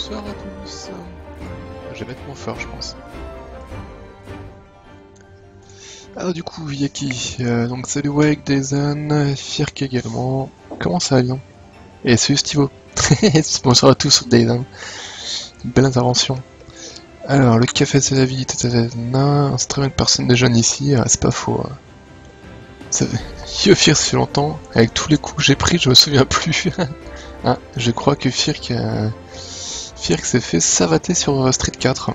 Bonsoir à tous. Je vais mettre mon fort, je pense. Alors du coup, Yaki, donc salut Wake, Dazen, Firk également. Comment ça va bien? Et salut Stivo. Bonsoir à tous sur Dazen. Belle intervention. Alors, le café c'est la vie, tatatana. C'est très bien que personne ne jeune ici, c'est pas faux. Ça fait... Firk, ça fait longtemps. Avec tous les coups que j'ai pris, je me souviens plus. Ah, je crois que Firk s'est fait savater sur Street 4.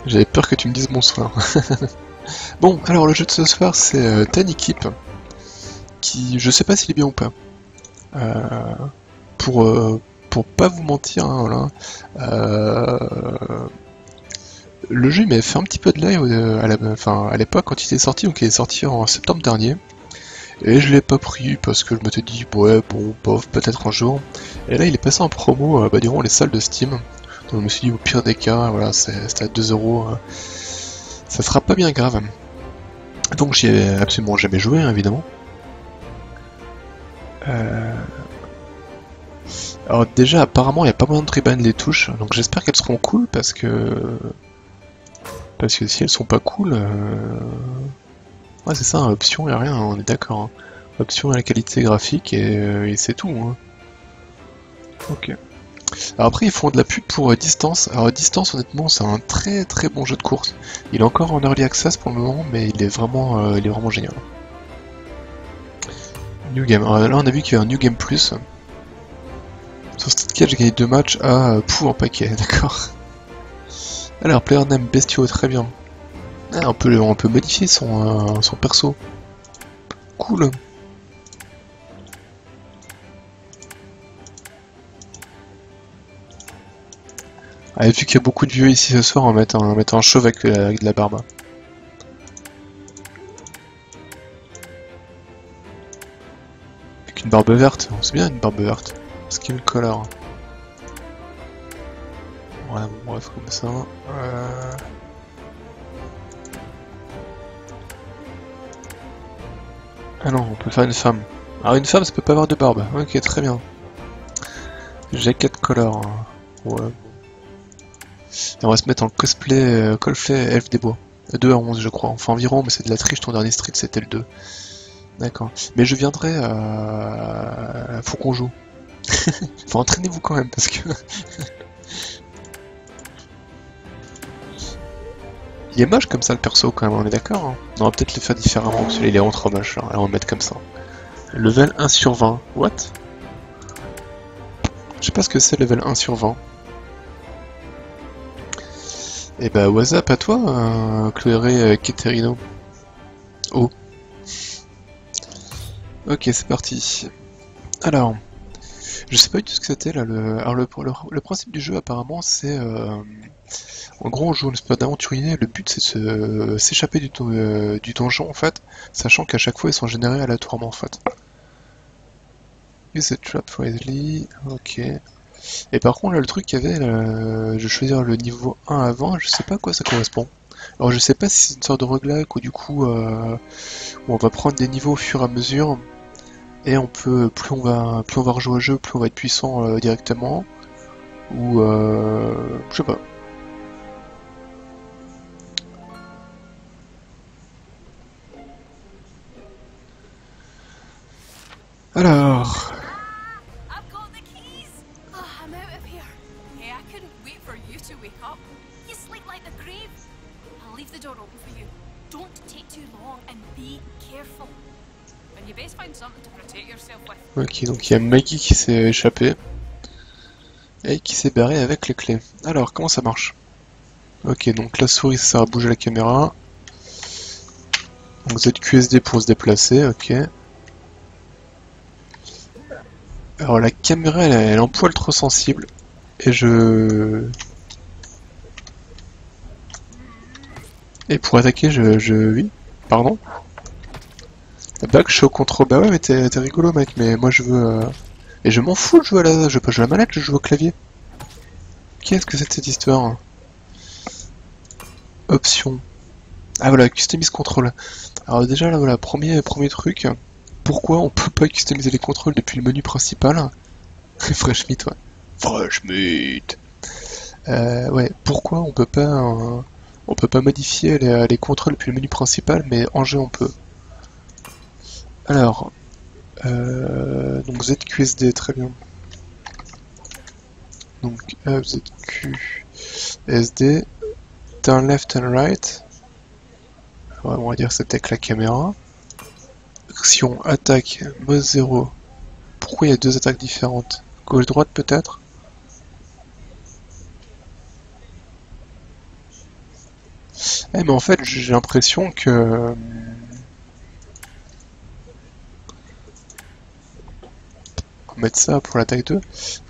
J'avais peur que tu me dises bonsoir. Bon, alors le jeu de ce soir c'est Tiny Keep, qui je sais pas s'il est bien ou pas. Pour pas vous mentir, hein, voilà. Le jeu il m'avait fait un petit peu de l'œil à l'époque quand il était sorti, donc il est sorti en septembre dernier. Et je l'ai pas pris parce que je m'étais dit ouais bon bof peut-être un jour. Et là il est passé en promo durant les salles de Steam. Donc je me suis dit au pire des cas, voilà, c'était à 2€, ça sera pas bien grave. Donc j'y ai absolument jamais joué hein, évidemment. Alors déjà apparemment il n'y a pas moyen de reban les touches, donc j'espère qu'elles seront cool parce que si elles sont pas cool, ouais c'est ça, option et rien, on est d'accord. Hein. Option et la qualité graphique et c'est tout. Hein. Ok. Alors après ils font de la pub pour Distance. Alors Distance honnêtement c'est un très très bon jeu de course. Il est encore en early access pour le moment mais il est vraiment génial. New Game. Alors là on a vu qu'il y a un New Game Plus. Sur cette quête j'ai gagné 2 matchs à en paquet, d'accord. Alors player name bestiaux, très bien. Ah, on peut modifier son perso. Cool. Ah, et vu qu'il y a beaucoup de vieux ici ce soir, on va mettre un chauve avec de la barbe. Avec une barbe verte, c'est bien une barbe verte. Skin color. Voilà, bon, bref, comme ça. Ah non, on peut faire une femme. Alors une femme, ça peut pas avoir de barbe. Ok, très bien. Jacket color. Ouais. Et on va se mettre en cosplay elfe des bois. 2 à 11 je crois. Enfin environ, mais c'est de la triche, ton dernier street c'était le 2. D'accord. Mais je viendrai à... Faut qu'on joue. Enfin entraînez-vous quand même parce que... Il est moche comme ça le perso quand même, on est d'accord hein. On va peut-être le faire différemment, parce qu'il est vraiment trop moche. Alors on va mettre comme ça. Level 1 sur 20. What? Je sais pas ce que c'est level 1 sur 20. Et bah WhatsApp à toi, Chloé Keterino. Oh. Ok, c'est parti. Alors, je sais pas du tout ce que c'était là. Le principe du jeu apparemment c'est... En gros on joue une espèce d'aventurier, le but c'est de s'échapper du donjon en fait, sachant qu'à chaque fois ils sont générés aléatoirement en fait. Use the trap wisely, ok. Et par contre là le truc qu'il y avait, je vais choisir le niveau 1 avant, je sais pas à quoi ça correspond. Alors je sais pas si c'est une sorte de roguelike ou du coup où on va prendre des niveaux au fur et à mesure et on peut plus on va rejouer au jeu, plus on va être puissant directement ou je sais pas. Alors ok, donc il y a Maggie qui s'est échappée et qui s'est barrée avec les clés. Alors, comment ça marche? Ok, donc la souris ça sert à bouger la caméra. Donc ZQSD pour se déplacer, ok. Alors la caméra elle est un poil trop sensible. Et Et pour attaquer, oui. Pardon? Back show control. Bah ouais, mais t'es rigolo, mec, mais moi je veux. Et je m'en fous de jouer à la. Je veux pas jouer à la manette, je joue au clavier. Qu'est-ce que c'est que cette histoire? Options. Ah voilà, customise control. Alors déjà là, voilà, premier truc. Pourquoi on peut pas customiser les contrôles depuis le menu principal? Fresh meat, ouais. Fresh meat. Ouais, pourquoi on peut pas modifier les contrôles depuis le menu principal, mais en jeu on peut. Alors, donc ZQSD, très bien. Donc ZQSD, turn left and right. Ouais, on va dire que c'était avec la caméra. Action, attaque, mode 0. Pourquoi il y a deux attaques différentes? Gauche-droite peut-être? Eh mais en fait j'ai l'impression que... On va mettre ça pour l'attaque 2.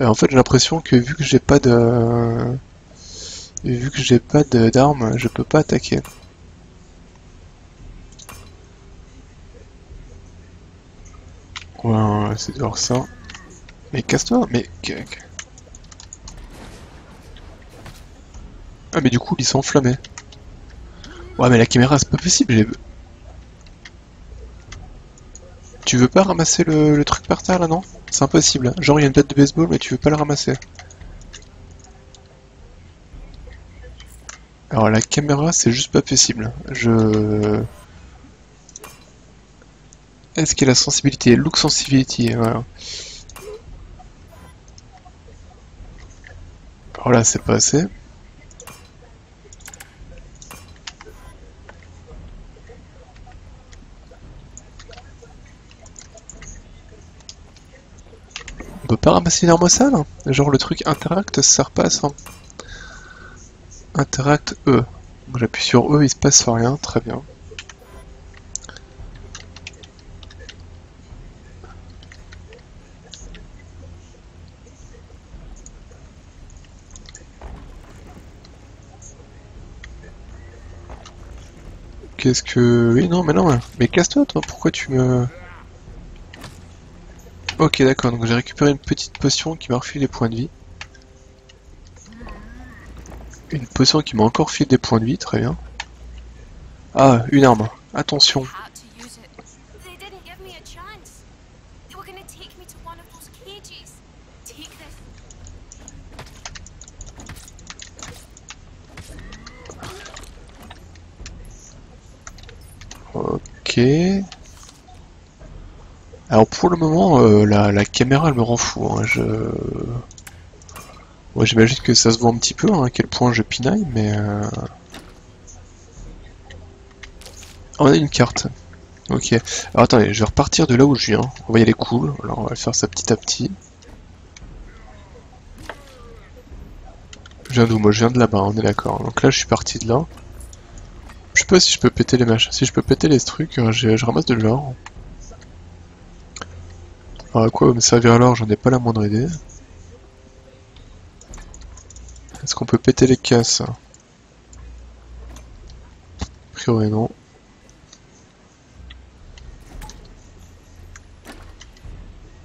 En fait j'ai l'impression que vu que j'ai pas de... Vu que j'ai pas d'armes, je peux pas attaquer. Ouais, c'est dehors ça. Mais casse-toi, mais... Ah mais du coup il s'est enflammé. Ouais mais la caméra c'est pas possible, Tu veux pas ramasser le truc par terre là, non? C'est impossible. Genre il y a une batte de baseball mais tu veux pas le ramasser. Alors la caméra c'est juste pas possible. Est-ce qu'il y a la sensibilité? Look sensibility, voilà. Alors là c'est pas assez. On peut pas ramasser une arme sale? Genre le truc interact ça sert pas à ça. Interact E. Donc j'appuie sur E, il se passe rien, très bien. Qu'est-ce que... Oui, non, mais non, mais casse-toi, toi, pourquoi tu me... Ok, d'accord, donc j'ai récupéré une petite potion qui m'a refilé des points de vie. Une potion qui m'a encore filé des points de vie, très bien. Ah, une arme. Attention. Ok. Alors pour le moment, la caméra elle me rend fou. Hein. Ouais, j'imagine que ça se voit un petit peu hein, à quel point je pinaille, mais... On a une carte. Ok. Alors attendez, je vais repartir de là où je viens. On va y aller cool. Alors on va faire ça petit à petit. Je viens d'où? Moi je viens de là-bas, on est d'accord. Donc là je suis parti de là. Je sais pas si je peux péter les machins. Si je peux péter les trucs, je ramasse de l'or. Alors à quoi me servir l'or? J'en ai pas la moindre idée. Est-ce qu'on peut péter les casses? A priori non.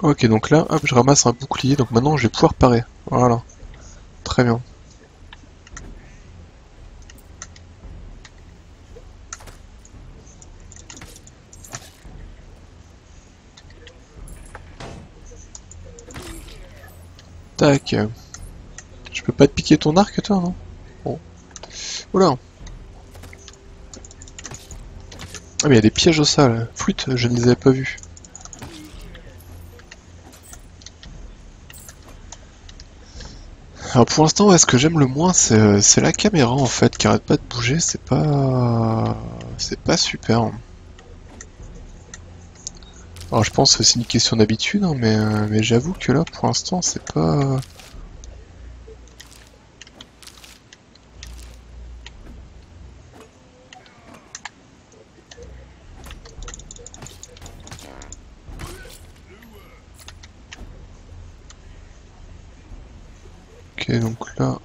Ok, donc là, hop, je ramasse un bouclier, donc maintenant je vais pouvoir parer. Voilà. Très bien. Tac. Je peux pas te piquer ton arc, toi, non? Bon. Oula. Ah, mais il y a des pièges au sol. Flûte, je ne les avais pas vus. Alors pour l'instant, ouais, ce que j'aime le moins, c'est la caméra en fait, qui arrête pas de bouger. C'est pas super. Alors je pense que c'est une question d'habitude, hein, mais j'avoue que là, pour l'instant, c'est pas... Ok, donc là...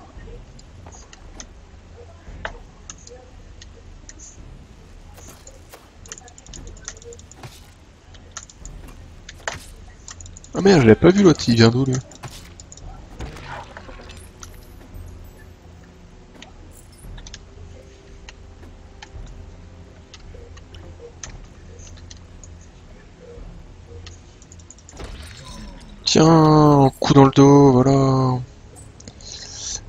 Ah merde, je l'avais pas vu l'autre, il vient d'où lui? Tiens, un coup dans le dos, voilà.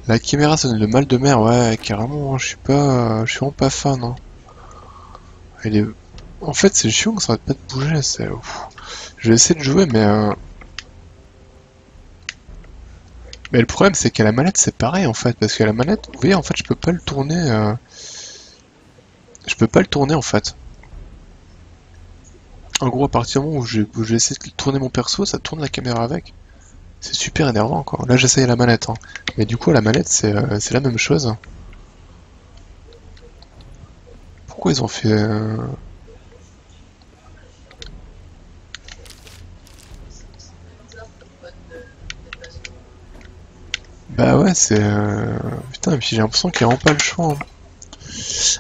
La caméra, ça donne le mal de mer, ouais, carrément, hein, je suis vraiment pas fan, hein. Elle est... En fait, c'est chiant que ça arrête pas de bouger, c'est... Ouf. Je vais essayer de jouer, mais le problème, c'est qu'à la manette, c'est pareil, en fait, parce qu'à la manette, vous voyez, en fait, je peux pas le tourner, je peux pas le tourner, en fait. En gros, à partir du moment où j'ai essayé de tourner mon perso, ça tourne la caméra avec. C'est super énervant, quoi. Là, j'essaye à la manette, hein. Mais du coup, à la manette, c'est la même chose. Pourquoi ils ont fait... Bah ouais, c'est... Putain, et puis j'ai l'impression qu'il n'y a vraiment pas le choix, hein.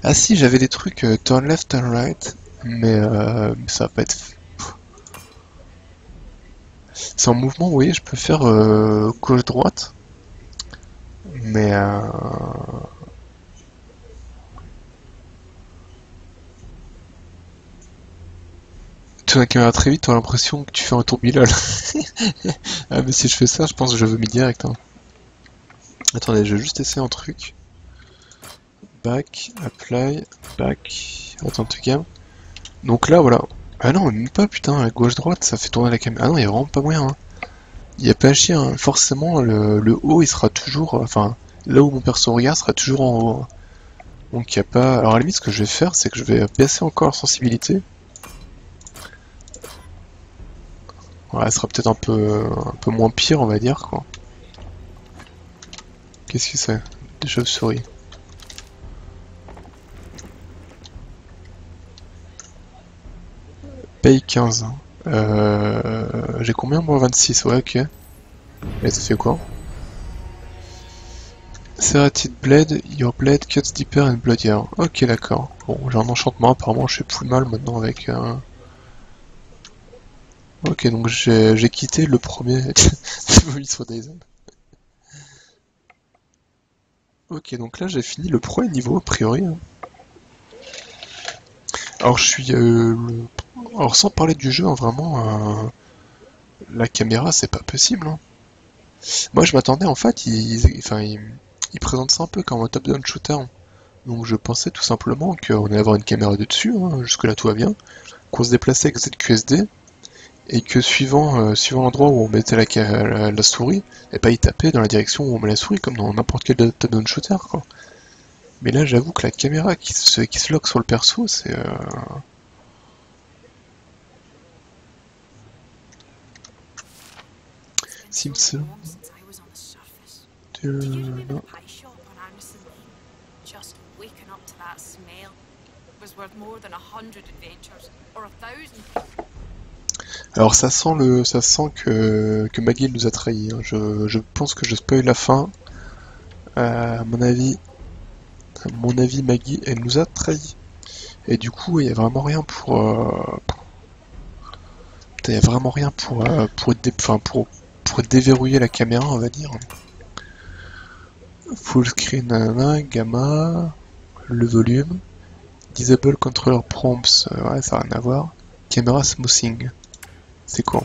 Ah si, j'avais des trucs turn left, turn right, mais ça va pas être... C'est en mouvement, vous voyez, je peux faire gauche-droite, mais... Tourner la caméra très vite, t'as l'impression que tu fais un tourbillon. Ah mais si je fais ça, je pense que je vomis direct, hein. Attendez, je vais juste essayer un truc. Back, apply, back... Attends, tu calmes. Donc là, voilà. Ah non, même pas, putain, gauche-droite, ça fait tourner la caméra. Ah non, il y a vraiment pas moyen, hein. Il y a pas à chier, hein. Forcément, le haut, il sera toujours... Enfin, là où mon perso regarde sera toujours en haut, hein. Donc il y a pas... Alors à la limite, ce que je vais faire, c'est que je vais baisser encore la sensibilité. Ouais, elle sera peut-être un peu moins pire, on va dire, quoi. Qu'est-ce que c'est? Des chauves-souris. Paye 15. J'ai combien, moi? 26, ouais, ok. Et ça fait quoi? Serrated Blade, your blade cuts deeper and bloodier. Ok, d'accord. Bon, j'ai un enchantement, apparemment je fais plus mal maintenant avec... Ok, donc j'ai quitté le premier... Oui, sur Dazen. Ok, donc là j'ai fini le premier niveau, a priori, hein. Alors je suis... Alors sans parler du jeu, hein, vraiment, la caméra c'est pas possible, hein. Moi je m'attendais en fait, ils présentent ça un peu comme un top-down shooter. Donc je pensais tout simplement qu'on allait avoir une caméra de dessus, hein, jusque là tout va bien, qu'on se déplaçait avec ZQSD, et que suivant l'endroit où on mettait la souris, et pas y taper dans la direction où on met la souris, comme dans n'importe quel top-down shooter, quoi. Mais là j'avoue que la caméra qui se lock sur le perso, c'est... Simpson... Non. Alors ça sent que Maggie nous a trahis, hein. Je pense que je spoil la fin. À mon avis, Maggie, elle nous a trahis. Et du coup, il y a vraiment rien il y a vraiment rien pour déverrouiller la caméra, on va dire. Full screen, nanana, gamma, le volume, disable controller prompts, ouais, ça n'a rien à voir. Camera smoothing, c'est quoi?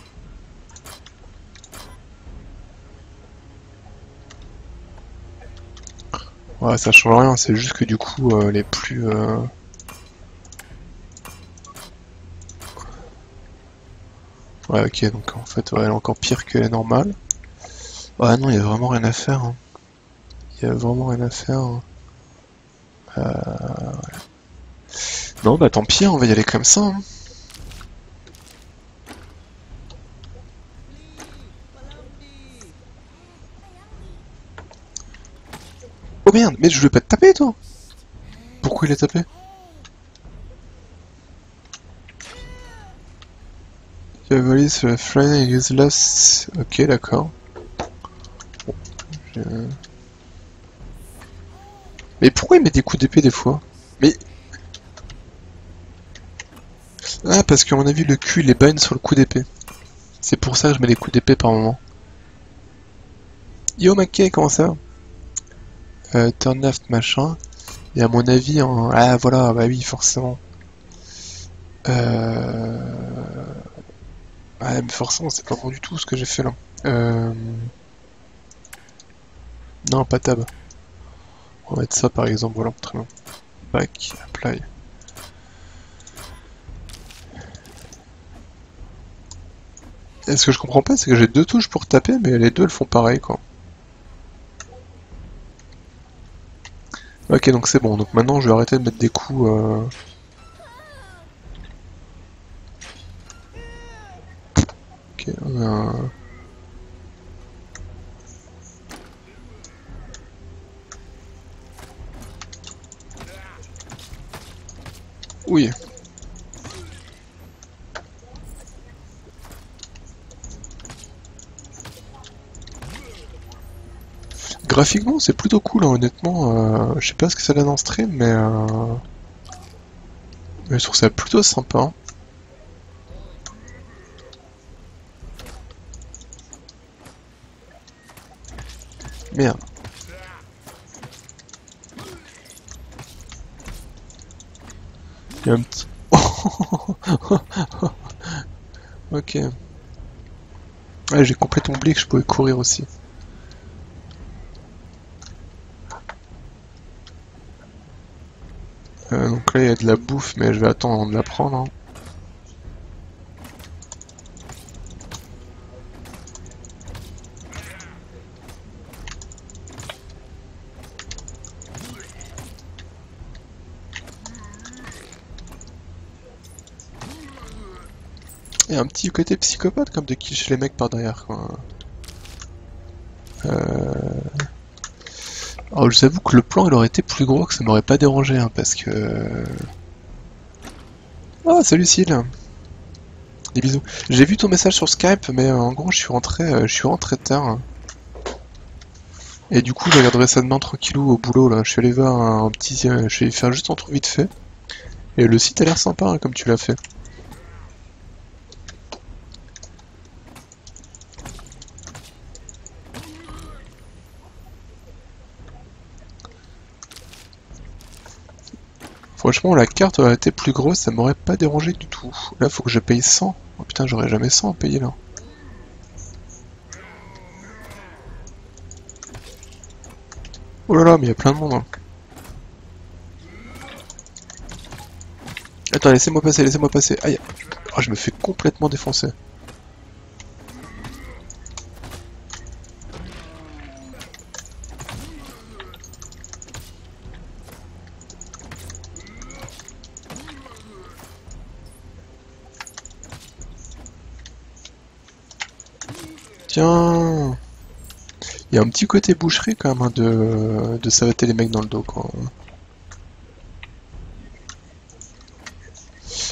Ouais, ça change rien, c'est juste que du coup, les plus... Ouais, ok, donc en fait, ouais, elle est encore pire que la normale. Ouais, non, il y a vraiment rien à faire, hein. Il y a vraiment rien à faire, hein. Non, bah tant pis, on va y aller comme ça, hein. Oh merde, mais je voulais pas te taper, toi! Pourquoi il a tapé? Your Friday useless. Ok, d'accord. Je- Mais pourquoi il met des coups d'épée des fois? Mais... Ah, parce qu'à mon avis, le cul, il est bind sur le coup d'épée. C'est pour ça que je mets des coups d'épée par moment. Yo, Mackay, comment ça va? Turn left, machin. Et à mon avis, ah voilà, bah oui, forcément. Ouais, mais forcément, c'est pas bon du tout ce que j'ai fait là. Non, pas tab. On va mettre ça par exemple, voilà, très bien. Back, apply. Et ce que je comprends pas, c'est que j'ai deux touches pour taper, mais les deux elles font pareil quoi. Ok, donc c'est bon, donc maintenant je vais arrêter de mettre des coups. Ok, on a un... Oui. Graphiquement, c'est plutôt cool, hein, honnêtement. Je sais pas ce que ça donne en stream, mais je trouve ça plutôt sympa. Hein. Merde. Il y a un petit... Ok. Ouais, j'ai complètement oublié que je pouvais courir aussi. Donc là il y a de la bouffe, mais je vais attendre avant de la prendre. Hein. Il y a un petit côté psychopathe comme de quiche les mecs par derrière quoi. Alors je vous avoue que le plan il aurait été plus gros, que ça m'aurait pas dérangé hein, parce que... Ah salut Lucille. Des bisous. J'ai vu ton message sur Skype, mais en gros je suis rentré tard. Hein. Et du coup je regarderai ça demain tranquillou au boulot là. Je suis allé voir un petit... je suis allé faire juste un tour vite fait. Et le site a l'air sympa hein, comme tu l'as fait. Franchement, la carte aurait été plus grosse, ça m'aurait pas dérangé du tout. Là, faut que je paye 100. Oh putain, j'aurais jamais 100 à payer là. Oh là là, mais il y a plein de monde. Hein. Attends, laissez-moi passer, laissez-moi passer. Aïe. Oh, je me fais complètement défoncer. Tiens. Il y a un petit côté boucherie quand même hein, de savater les mecs dans le dos quoi.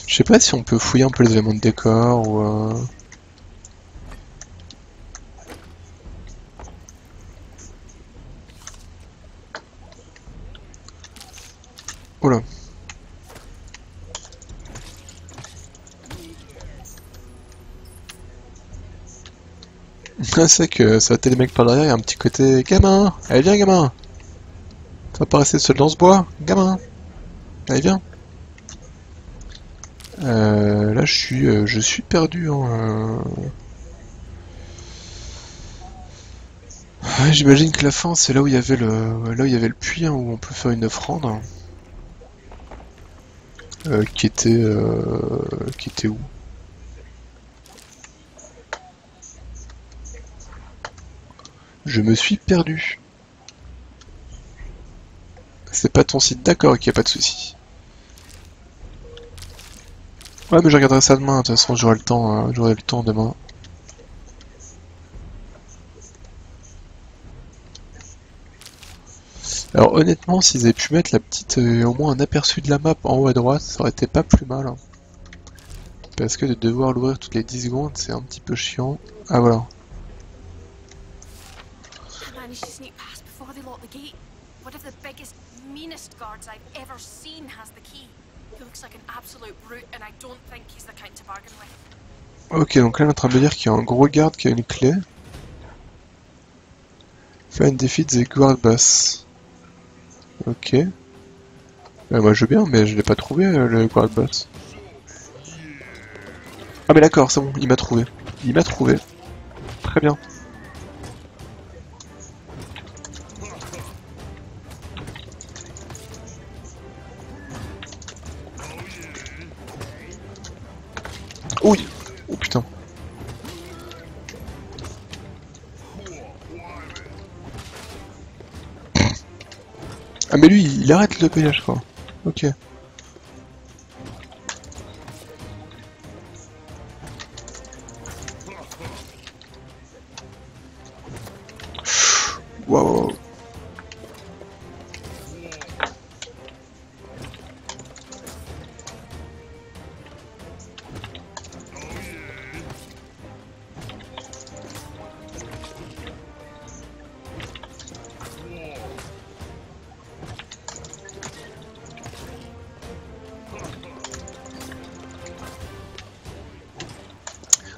Je sais pas si on peut fouiller un peu les éléments de décor ou... Oh là. C'est que ça va être les mecs par derrière, il y a un petit côté gamin. Allez viens gamin. Tu vas pas rester seul dans ce bois, gamin. Allez viens. Là je suis perdu. Hein, ouais, j'imagine que la fin c'est là où il y avait le puits hein, où on peut faire une offrande. Qui était où? Je me suis perdu. C'est pas ton site, d'accord, ok, pas de souci. Ouais, mais je regarderai ça demain, de toute façon j'aurai le temps demain. Alors honnêtement, s'ils avaient pu mettre la petite, au moins un aperçu de la map en haut à droite, ça aurait été pas plus mal. Hein. Parce que de devoir l'ouvrir toutes les 10 secondes, c'est un petit peu chiant. Ah voilà. Ok, donc là on est en train de me dire qu'il y a un gros garde qui a une clé. Find defeat the guard boss. Ok. Moi je veux bien, mais je l'ai pas trouvé le guard boss. Ah mais d'accord, c'est bon, il m'a trouvé. Il m'a trouvé. Très bien. Oui. Oh putain. Ah mais lui, il arrête le payage quoi. Ok. Waouh.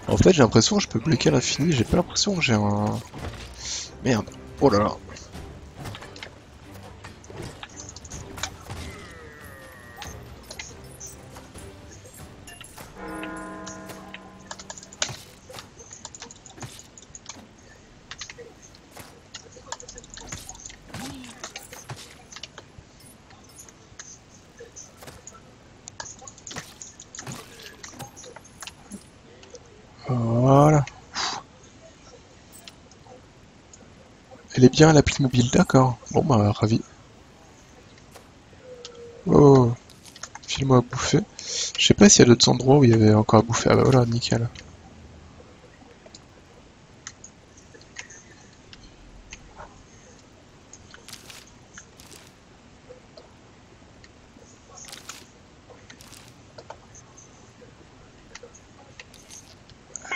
En fait, j'ai l'impression que je peux bloquer à l'infini. J'ai pas l'impression que j'ai un... Merde. Oh là là. Voilà. Elle est bien, l'appli mobile, d'accord. Bon bah, ravi. Oh, file-moi à bouffer. Je sais pas s'il y a d'autres endroits où il y avait encore à bouffer. Ah bah voilà, nickel.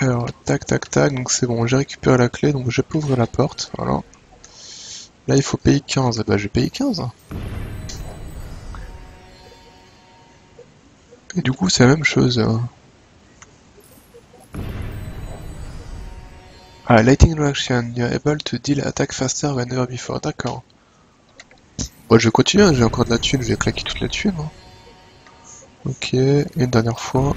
Alors, tac, tac, tac, donc c'est bon, j'ai récupéré la clé, donc je peux ouvrir la porte, voilà. Là, il faut payer 15, bah je vais payer 15. Et du coup, c'est la même chose. Ah, Lightning Reaction, you're able to deal attack faster than ever before, d'accord. Bon, je vais continuer, hein, j'ai encore de la thune, je vais claquer toute la thune. Hein. Ok, et une dernière fois.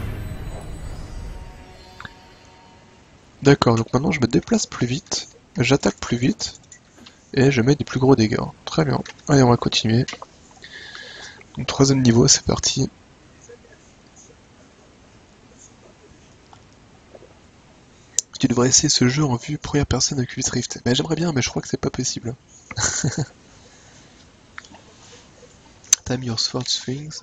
D'accord, donc maintenant je me déplace plus vite, j'attaque plus vite, et je mets des plus gros dégâts. Très bien. Allez, on va continuer. Donc, troisième niveau, c'est parti. Tu devrais essayer ce jeu en vue première personne avec Oculus Rift. Mais j'aimerais bien, mais je crois que c'est pas possible. Time your sword swings.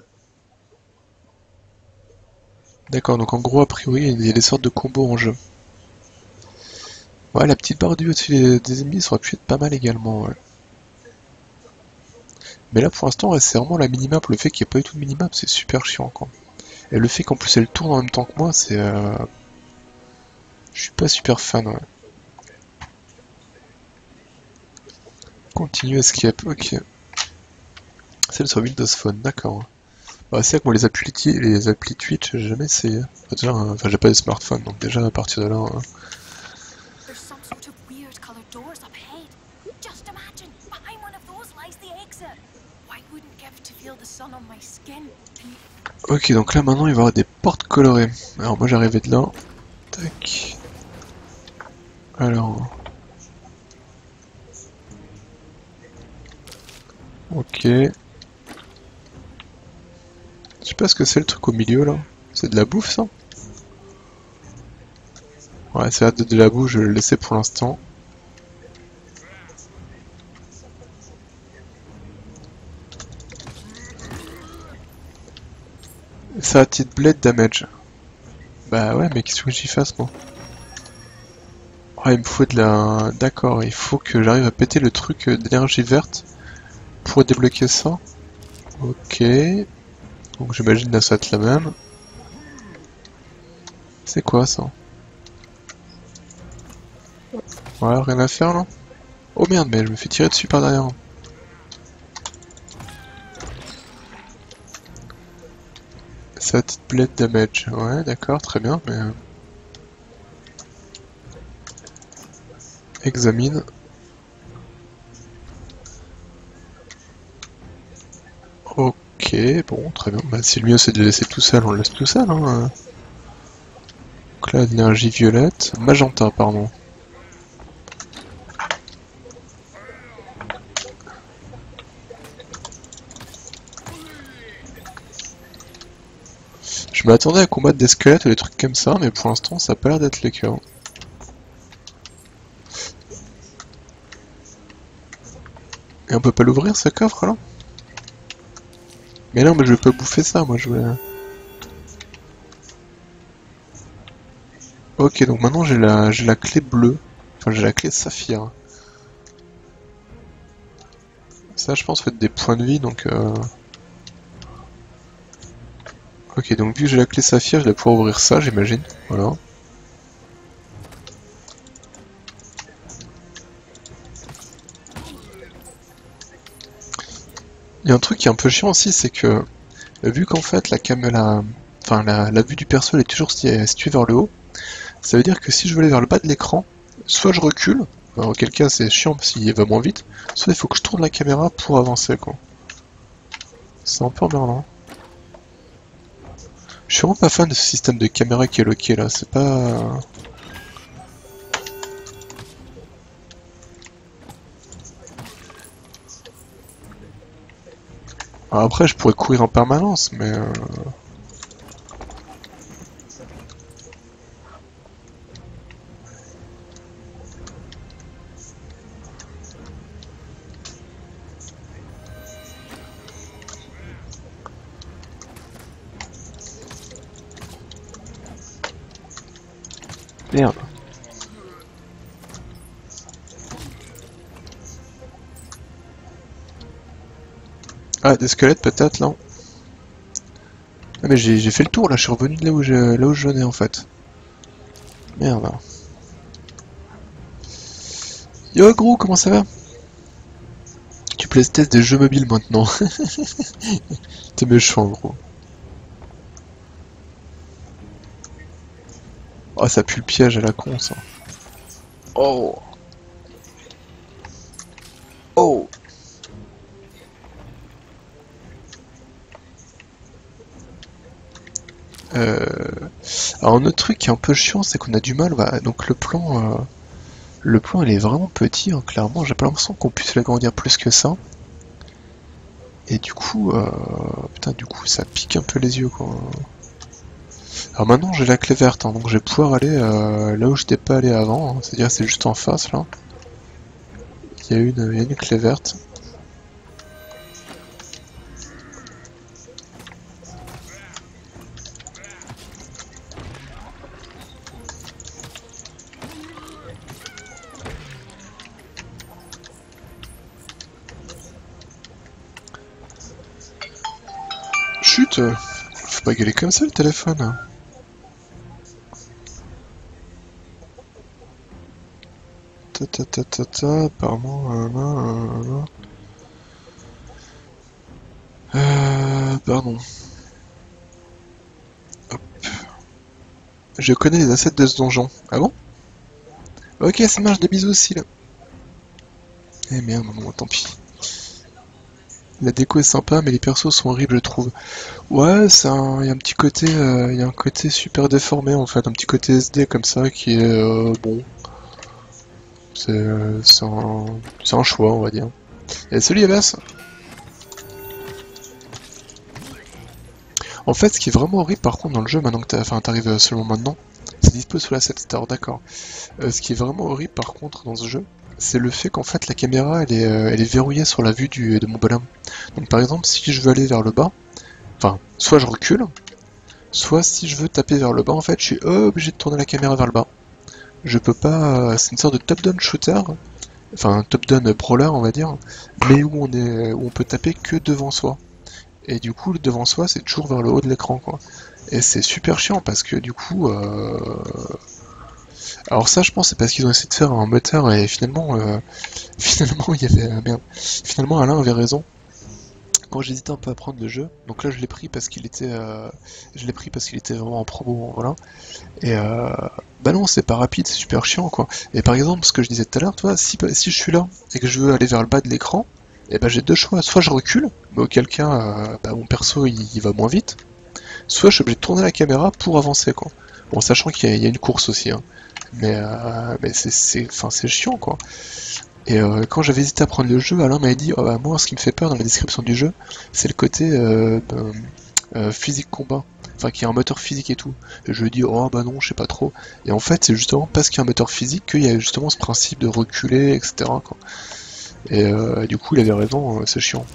D'accord, donc en gros, a priori, il y a des sortes de combos en jeu. Ouais, la petite barre du au-dessus des ennemis, ça aurait pu être pas mal également, ouais. Mais là, pour l'instant, ouais, c'est vraiment la minimap. Le fait qu'il n'y ait pas eu tout de minimap, c'est super chiant, quoi. Et le fait qu'en plus elle tourne en même temps que moi, c'est... Je suis pas super fan, ouais. Continue escape, ok. Celle sur Windows Phone, d'accord. Bah, c'est vrai que moi les applis Twitch, j'ai jamais essayé. Enfin, déjà, enfin, j'ai pas de smartphone, donc déjà à partir de là... There's some sort of weird colored doors up ahead. Just imagine, behind one of those lies the exit. I wouldn't give to feel the sun on my skin. Ok, donc là maintenant il va y avoir des portes colorées. Alors moi j'arrivais de là. Tac. Alors... Ok. Je sais pas ce que c'est le truc au milieu là. C'est de la bouffe ça? Ouais, c'est de la bouffe, je vais le laisser pour l'instant. Ça a titre blade damage. Bah ouais, mais qu'est-ce que j'y fasse moi? Ah, il me faut de la... D'accord, il faut que j'arrive à péter le truc d'énergie verte pour débloquer ça. Ok. Donc j'imagine là ça va être la même. C'est quoi ça? Ouais, rien à faire là? Oh merde, mais je me fais tirer dessus par derrière. Ça a titre blade damage. Ouais, d'accord, très bien, mais... Examine. Ok, bon, très bien. Bah, si le mieux c'est de le laisser tout seul, on le laisse tout seul. Hein. Donc là, l'énergie violette. Magenta, pardon. Je m'attendais à combattre des squelettes ou des trucs comme ça, mais pour l'instant ça a pas l'air d'être le cas. Et on peut pas l'ouvrir ce coffre là? Mais non, mais je vais pas bouffer ça, moi je veux... Ok, donc maintenant j'ai la clé bleue. Enfin, j'ai la clé saphir. Ça, je pense, faut être des points de vie, donc... Ok, donc vu que j'ai la clé saphir, je vais pouvoir ouvrir ça, j'imagine. Voilà. Il y a un truc qui est un peu chiant aussi, c'est que... Vu qu'en fait, la caméra... Enfin, la vue du perso, elle est toujours située vers le haut. Ça veut dire que si je veux aller vers le bas de l'écran, soit je recule, auquel cas c'est chiant parce qu'il va moins vite, soit il faut que je tourne la caméra pour avancer, quoi. C'est un peu emmerdant. Je suis vraiment pas fan de ce système de caméra qui est loqué là, c'est pas... Alors après je pourrais courir en permanence, mais... Merde. Ah, des squelettes peut-être là. Ah mais j'ai fait le tour là, je suis revenu de là où je venais en fait. Merde. Yo gros, comment ça va? Tu plaises test des jeux mobiles maintenant. T'es méchant gros. Oh ça pue le piège à la con ça. Oh. Oh. Alors un autre truc qui est un peu chiant, c'est qu'on a du mal, donc le plan il est vraiment petit, hein, clairement, j'ai pas l'impression qu'on puisse l'agrandir plus que ça. Et du coup, putain, du coup ça pique un peu les yeux quoi. Alors maintenant j'ai la clé verte, hein, donc je vais pouvoir aller là où je n'étais pas allé avant, hein, c'est-à-dire c'est juste en face là. Il y a une clé verte. Chut, faut pas gueuler comme ça le téléphone. Apparemment, pardon. Hop. Je connais les assets de ce donjon. Ah bon? Ok, ça marche, des bisous aussi là. Eh merde, bon, tant pis. La déco est sympa, mais les persos sont horribles, je trouve. Ouais, il y a un petit côté, il y a un côté super déformé en fait, un petit côté SD comme ça qui est bon. C'est un choix, on va dire. Et salut Yabas! En fait, ce qui est vraiment horrible par contre dans le jeu, maintenant que t'arrives seulement maintenant, c'est dispo sur la 7 Star, d'accord. Ce qui est vraiment horrible par contre dans ce jeu, c'est le fait qu'en fait la caméra elle est verrouillée sur la vue de mon bonhomme. Donc par exemple, si je veux aller vers le bas, enfin, soit je recule, soit si je veux taper vers le bas, en fait, je suis obligé de tourner la caméra vers le bas. Je peux pas... C'est une sorte de top-down shooter, enfin un top-down brawler on va dire, mais où on peut taper que devant soi. Et du coup, le devant soi, c'est toujours vers le haut de l'écran, quoi. Et c'est super chiant parce que du coup... Alors ça, je pense, c'est parce qu'ils ont essayé de faire un moteur et finalement, finalement, il y avait... merde. Finalement, Alain avait raison. Quand j'hésitais un peu à prendre le jeu, donc là je l'ai pris parce qu'il était, vraiment en promo, voilà. Et bah non, c'est pas rapide, c'est super chiant quoi. Et par exemple, ce que je disais tout à l'heure, toi, si je suis là et que je veux aller vers le bas de l'écran, et bah j'ai deux choix. Soit je recule, mais auquel cas, bah, mon perso il va moins vite. Soit je suis obligé de tourner la caméra pour avancer quoi. Bon, sachant qu'il y a une course aussi, hein. Mais c'est chiant quoi. Et quand j'avais hésité à prendre le jeu, Alain m'avait dit oh, bah, moi ce qui me fait peur dans la description du jeu, c'est le côté physique combat. enfin qui a un moteur physique et tout. Et je lui ai dit oh bah non, je sais pas trop. Et en fait, c'est justement parce qu'il y a un moteur physique qu'il y a justement ce principe de reculer, etc. quoi. Et du coup, il avait raison, c'est chiant.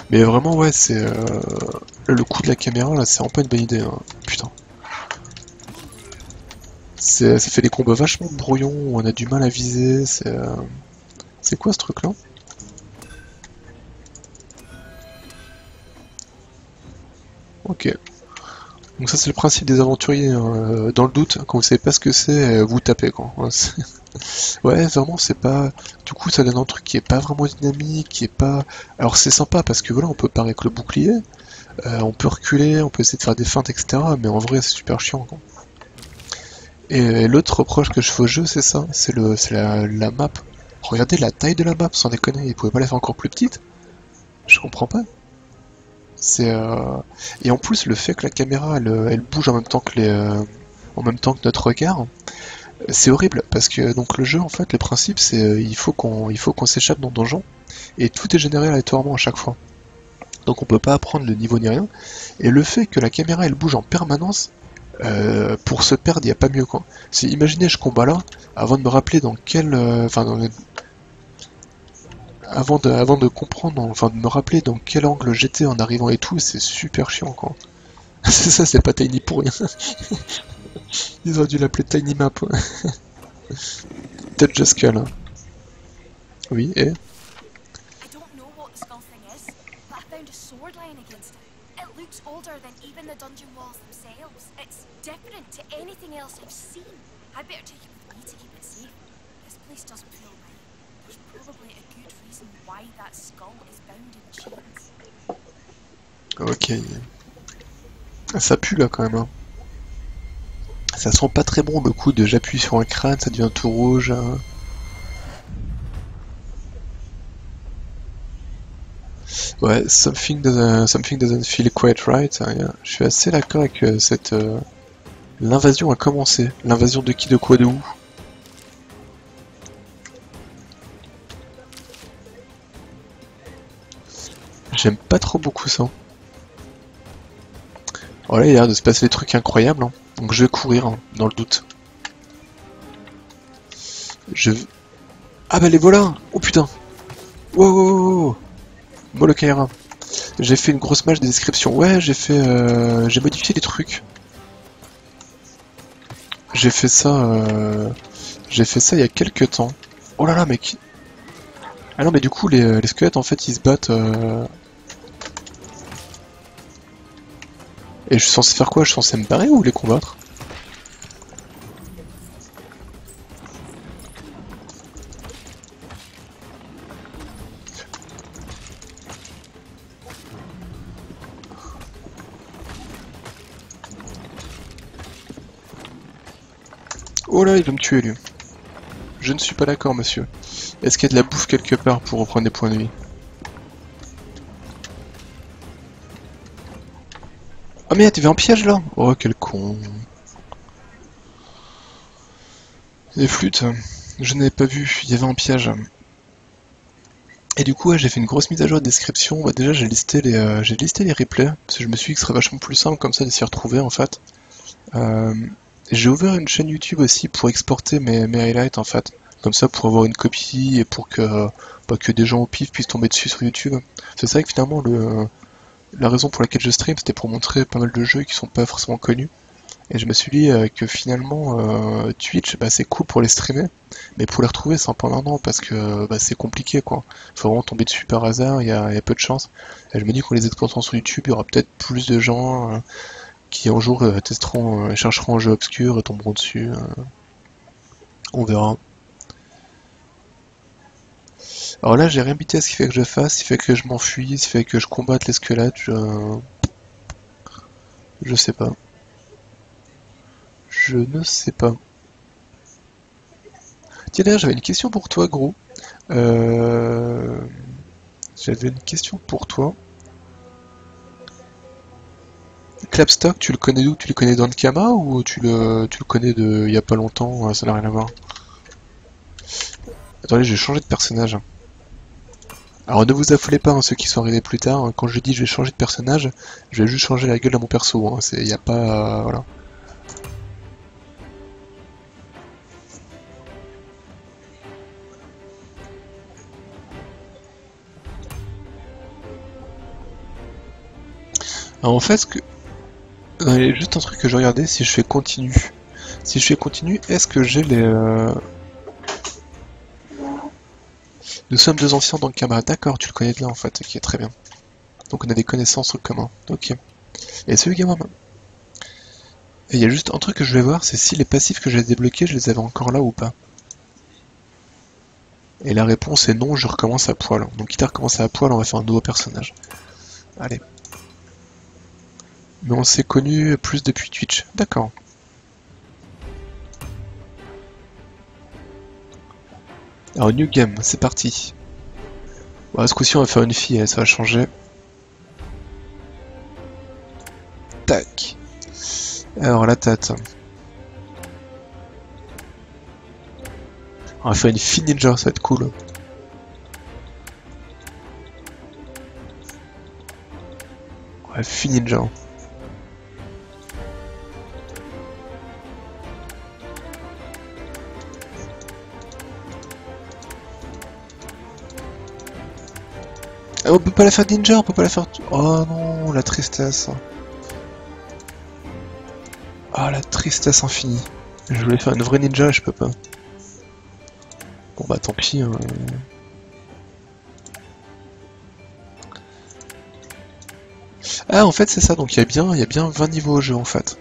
Mais vraiment, ouais, c'est le coup de la caméra là, c'est vraiment pas une bonne idée. Hein. Putain. Ça fait des combats vachement brouillons, on a du mal à viser. C'est quoi ce truc là? Ok. Donc ça c'est le principe des aventuriers, hein. Dans le doute, quand vous savez pas ce que c'est, vous tapez quoi. Ouais, ouais, vraiment c'est pas... Du coup ça donne un truc qui est pas vraiment dynamique, qui est pas... Alors c'est sympa parce que voilà, on peut parer avec le bouclier, on peut reculer, on peut essayer de faire des feintes, etc. Mais en vrai c'est super chiant quoi. Et l'autre reproche que je fais au jeu c'est ça, c'est la map. Regardez la taille de la map, sans déconner, ils pouvaient pas la faire encore plus petite? Je comprends pas. C'est Et en plus le fait que la caméra elle bouge en même temps que en même temps que notre regard, c'est horrible parce que donc le jeu en fait le principe c'est il faut qu'on s'échappe dans le donjon et tout est généré aléatoirement à chaque fois. Donc on peut pas apprendre le niveau ni rien. Et le fait que la caméra elle bouge en permanence, pour se perdre, il y a pas mieux quoi. Imaginez je combats là, avant de me rappeler dans quel avant de comprendre, enfin de me rappeler dans quel angle j'étais en arrivant et tout, c'est super chiant quoi. C'est ça, c'est pas Tiny pour rien. Ils auraient dû l'appeler Tiny Map. Touch a Skull. Hein. Oui, et I don't know what the skull thing is, but I found a sword lying against it. It looks older than even the dungeon walls themselves. It's different to anything else I've seen. I'd better take it with me to keep it safe. This place doesn't feel right. There's probably a good reason why that skull is bound in chains. ok. Ça pue là quand même. Hein. Ça sent pas très bon le coup de j'appuie sur un crâne, ça devient tout rouge. Hein. Ouais, something doesn't feel quite right. Hein. Je suis assez d'accord avec cette... L'invasion a commencé. L'invasion de qui, de quoi, de où? J'aime pas trop beaucoup ça. Voilà, il y a l'air de se passer des trucs incroyables. Hein. Donc je vais courir, hein, dans le doute. Ah bah les voilà! Oh putain! Wow, wow, wow, wow. Molokaira. J'ai fait une grosse match de description. Ouais, j'ai modifié des trucs. J'ai fait ça... il y a quelques temps. Oh là là, mec! Ah non, mais du coup, les squelettes, en fait, ils se battent... Et je suis censé faire quoi? Je suis censé me barrer ou les combattre? Oh là, il veut me tuer, lui. Je ne suis pas d'accord, monsieur. Est-ce qu'il y a de la bouffe quelque part pour reprendre des points de vie? Oh merde, il y avait un piège là! Oh, quel con. Les flûtes, je n'avais pas vu, il y avait un piège. Et du coup, ouais, j'ai fait une grosse mise à jour de description. Bah, déjà, j'ai listé les replays, parce que je me suis dit que ce serait vachement plus simple comme ça de s'y retrouver en fait. J'ai ouvert une chaîne YouTube aussi pour exporter mes highlights en fait. Comme ça, pour avoir une copie et pour que des gens au pif puissent tomber dessus sur YouTube. C'est vrai que finalement, la raison pour laquelle je stream, c'était pour montrer pas mal de jeux qui sont pas forcément connus. Et je me suis dit que finalement, Twitch, bah, c'est cool pour les streamer, mais pour les retrouver, c'est un peu emmerdant parce que bah, c'est compliqué quoi. Faut vraiment tomber dessus par hasard, il y a peu de chance. Et je me dis qu'en les exportant sur YouTube, il y aura peut-être plus de gens qui un jour testeront, chercheront un jeu obscur et tomberont dessus. On verra. Alors là, j'ai rien bité à ce qu'il fait que je fasse, il fait que je m'enfuis, il fait que je combatte les squelettes, je sais pas. Je ne sais pas. Tiens d'ailleurs, j'avais une question pour toi, gros. J'avais une question pour toi. Clapstock, tu le connais d'où? Tu le connais d'Ankama ou tu le connais de il y a pas longtemps? Ça n'a rien à voir. Attendez, j'ai changé de personnage. Alors ne vous affolez pas, hein, ceux qui sont arrivés plus tard, hein. Quand je dis je vais changer de personnage, je vais juste changer la gueule à mon perso, hein. Y a pas... voilà. Alors en fait, il y a juste un truc que je regardais, si je fais continue. Si je fais continue, est-ce que j'ai les... Nous sommes deux anciens dans le camarade. D'accord, tu le connais de là en fait. Ok, très bien. Donc on a des connaissances communes. Ok. Et celui gamin. Et il y a juste un truc que je vais voir, c'est si les passifs que j'ai débloqués, je les avais encore là ou pas. Et la réponse est non, je recommence à poil. Donc quitte à recommencer à poil, on va faire un nouveau personnage. Allez. Mais on s'est connus plus depuis Twitch. D'accord. Alors New Game, c'est parti. Bon, ce coup-ci on va faire une fille, ça va changer. Tac. Alors la tête. On va faire une fille ninja, ça va être cool. Ouais, fille ninja. Ah, on peut pas la faire ninja, on peut pas la faire... Oh non, la tristesse. Ah, la tristesse infinie. Je voulais faire une vraie ninja, je peux pas. Bon bah tant pis. Hein. Ah, en fait c'est ça, donc il y a bien 20 niveaux au jeu en fait.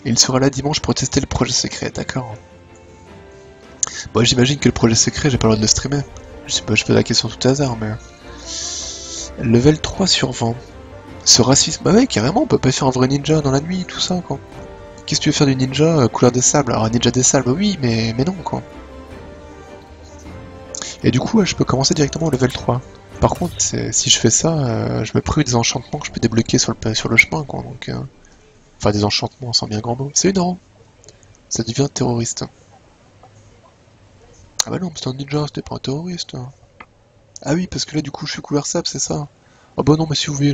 Et il sera là dimanche pour tester le projet secret, d'accord. Bon, j'imagine que le projet secret, j'ai pas le droit de le streamer. Je pose la question tout hasard, mais... Level 3 sur 20. Ce racisme... Bah ouais, carrément, on peut pas faire un vrai ninja dans la nuit, tout ça, quoi. Qu'est-ce que tu veux faire du ninja couleur des sables? Alors un ninja des sables, oui, mais non, quoi. Et du coup, ouais, je peux commencer directement au level 3. Par contre, si je fais ça, je me prive des enchantements que je peux débloquer sur le chemin, quoi. Donc, enfin, des enchantements sans bien grand mot. C'est une ça devient terroriste. Ah bah non, c'était un ninja, c'était pas un terroriste. Ah oui, parce que là, du coup, je suis couvert sable, c'est ça. Ah bah non, mais si vous voyez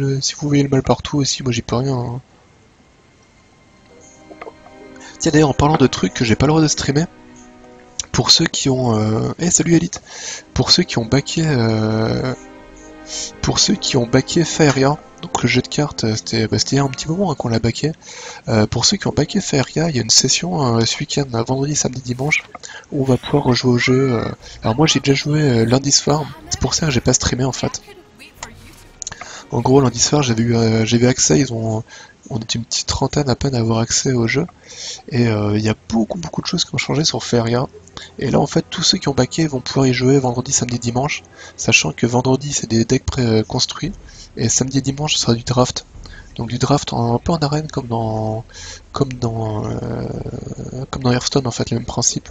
le mal partout aussi, moi j'y peux rien. Hein. Tiens, d'ailleurs, en parlant de trucs que j'ai pas le droit de streamer, pour ceux qui ont... salut Elite. Pour ceux qui ont backé... Pour ceux qui ont backé Faeria, donc le jeu de cartes, c'était il y a un petit moment hein, qu'on l'a backé. Pour ceux qui ont backé Faeria, il y a une session ce week-end, vendredi, samedi, dimanche, où on va pouvoir rejouer au jeu. Alors moi j'ai déjà joué lundi soir, c'est pour ça que j'ai pas streamé en fait. En gros lundi soir j'ai eu accès, on est une petite trentaine à peine à avoir accès au jeu. Et il y a beaucoup de choses qui ont changé sur Faeria. Et là en fait tous ceux qui ont backé vont pouvoir y jouer vendredi, samedi, dimanche, sachant que vendredi c'est des decks préconstruits et samedi et dimanche ce sera du draft. Donc du draft un peu en arène comme dans Hearthstone en fait, le même principe,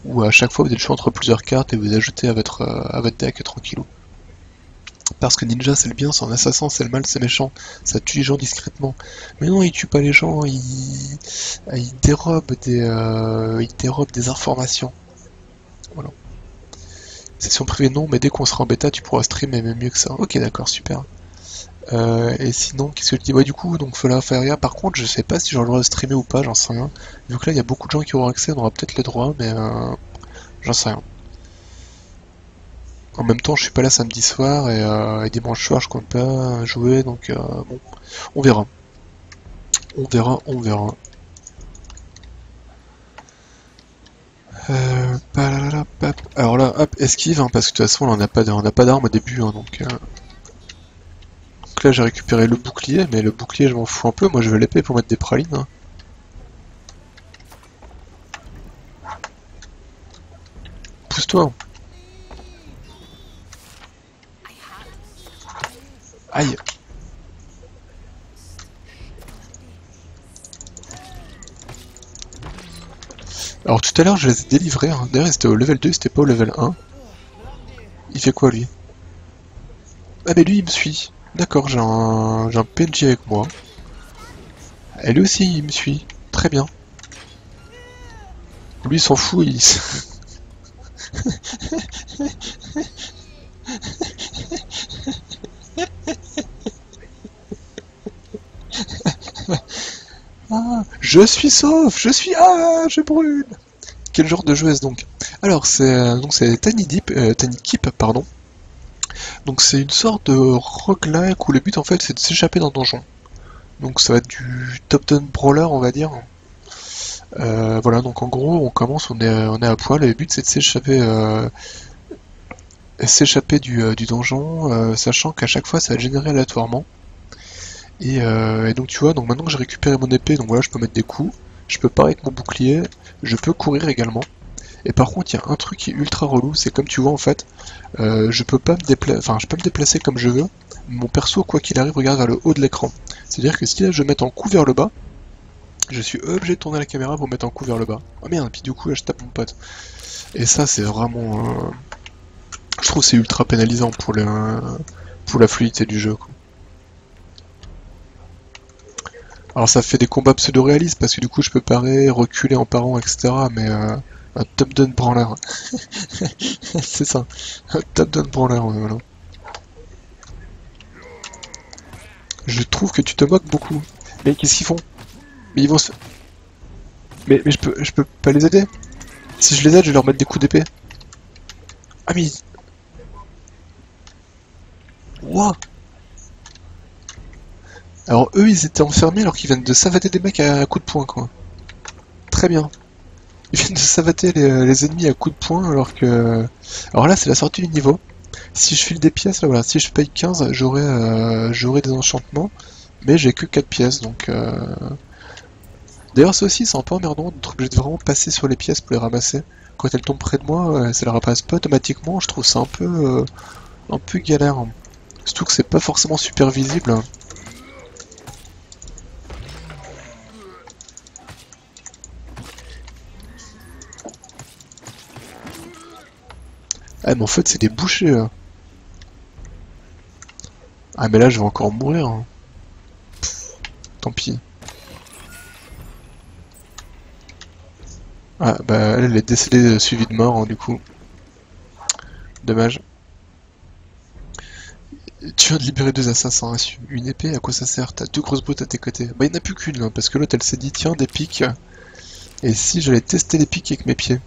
où à chaque fois vous avez le choix entre plusieurs cartes et vous ajoutez à votre deck tranquillou. Parce que ninja c'est le bien, c'est un assassin, c'est le mal, c'est méchant, ça tue les gens discrètement. Mais non, il tue pas les gens, il dérobe des informations. Voilà. Session privée non, mais dès qu'on sera en bêta, tu pourras streamer même mieux que ça. Ok, d'accord, super. Et sinon, qu'est-ce que je dis? Ouais, du coup, donc Fallout Faeria, par contre, je sais pas si j'aurai le droit de streamer ou pas, j'en sais rien. Vu que là, il y a beaucoup de gens qui auront accès, on aura peut-être le droit, mais j'en sais rien. En même temps, je suis pas là samedi soir et dimanche soir, je compte pas jouer, donc bon, on verra. On verra. Alors là, hop, esquive, hein, parce que de toute façon, là, on n'a pas d'arme au début, hein, donc là, j'ai récupéré le bouclier, mais le bouclier, je m'en fous un peu. Moi, je veux l'épée pour mettre des pralines. Hein. Pousse-toi. Aïe. Alors tout à l'heure je les ai délivrés, hein. D'ailleurs c'était au level 2, c'était pas au level 1. Il fait quoi lui? Ah mais lui il me suit. D'accord, j'ai un PNJ avec moi. Et lui aussi il me suit. Très bien. Lui il s'en fout, Ah, je suis sauf, je suis... Ah, je brûle. Quel genre de jeu est-ce donc? Alors, c'est Tiny Deep, Tiny Keep, pardon. Donc c'est une sorte de roguelike où le but en fait c'est de s'échapper d'un donjon. Donc ça va être du top-down brawler on va dire. Voilà, donc en gros on commence, on est à poil et le but c'est de s'échapper du donjon, sachant qu'à chaque fois ça va générer aléatoirement. Et donc tu vois, donc maintenant que j'ai récupéré mon épée, donc voilà je peux mettre des coups, je peux parer avec mon bouclier, je peux courir également. Et par contre, il y a un truc qui est ultra relou, c'est comme tu vois en fait, je peux pas me déplacer, enfin je peux me déplacer comme je veux. Mon perso, quoi qu'il arrive, regarde vers le haut de l'écran. C'est-à-dire que si là je mets en coup vers le bas, je suis obligé de tourner la caméra pour mettre en coup vers le bas. Oh merde, puis du coup là je tape mon pote. Et ça c'est vraiment, je trouve que c'est ultra pénalisant pour la fluidité du jeu, quoi. Alors ça fait des combats pseudo-réalistes parce que du coup je peux parer, reculer en parant, etc. Mais un top-down branleur. C'est ça. Un top-down branleur, ouais, voilà. Je trouve que tu te moques beaucoup. Mais qu'est-ce qu'ils font? Mais ils vont se... Mais je peux pas les aider. Si je les aide, je vais leur mettre des coups d'épée. Ah mais... Wouah. Alors eux, ils étaient enfermés alors qu'ils viennent de savater des mecs à coups de poing, quoi. Très bien. Ils viennent de savater les ennemis à coups de poing alors que... Alors là, c'est la sortie du niveau. Si je file des pièces, là voilà, si je paye 15, j'aurai des enchantements. Mais j'ai que 4 pièces, donc... D'ailleurs, ça aussi, c'est un peu emmerdant d'être obligé de vraiment passer sur les pièces pour les ramasser. Quand elles tombent près de moi, ça les ramasse pas automatiquement, je trouve ça un peu galère. Surtout que c'est pas forcément super visible. Ah, mais en fait, c'est des bouchers, là. Ah, mais là, je vais encore mourir, hein. Tant pis. Ah, bah, elle est décédée suivie de mort, hein, du coup. Dommage. Tu viens de libérer 2 assassins. Une épée, à quoi ça sert? T'as 2 grosses brutes à tes côtés. Bah, il n'y en a plus qu'une, là, parce que l'autre, elle s'est dit, tiens, des pics. Et si j'allais tester les pics avec mes pieds?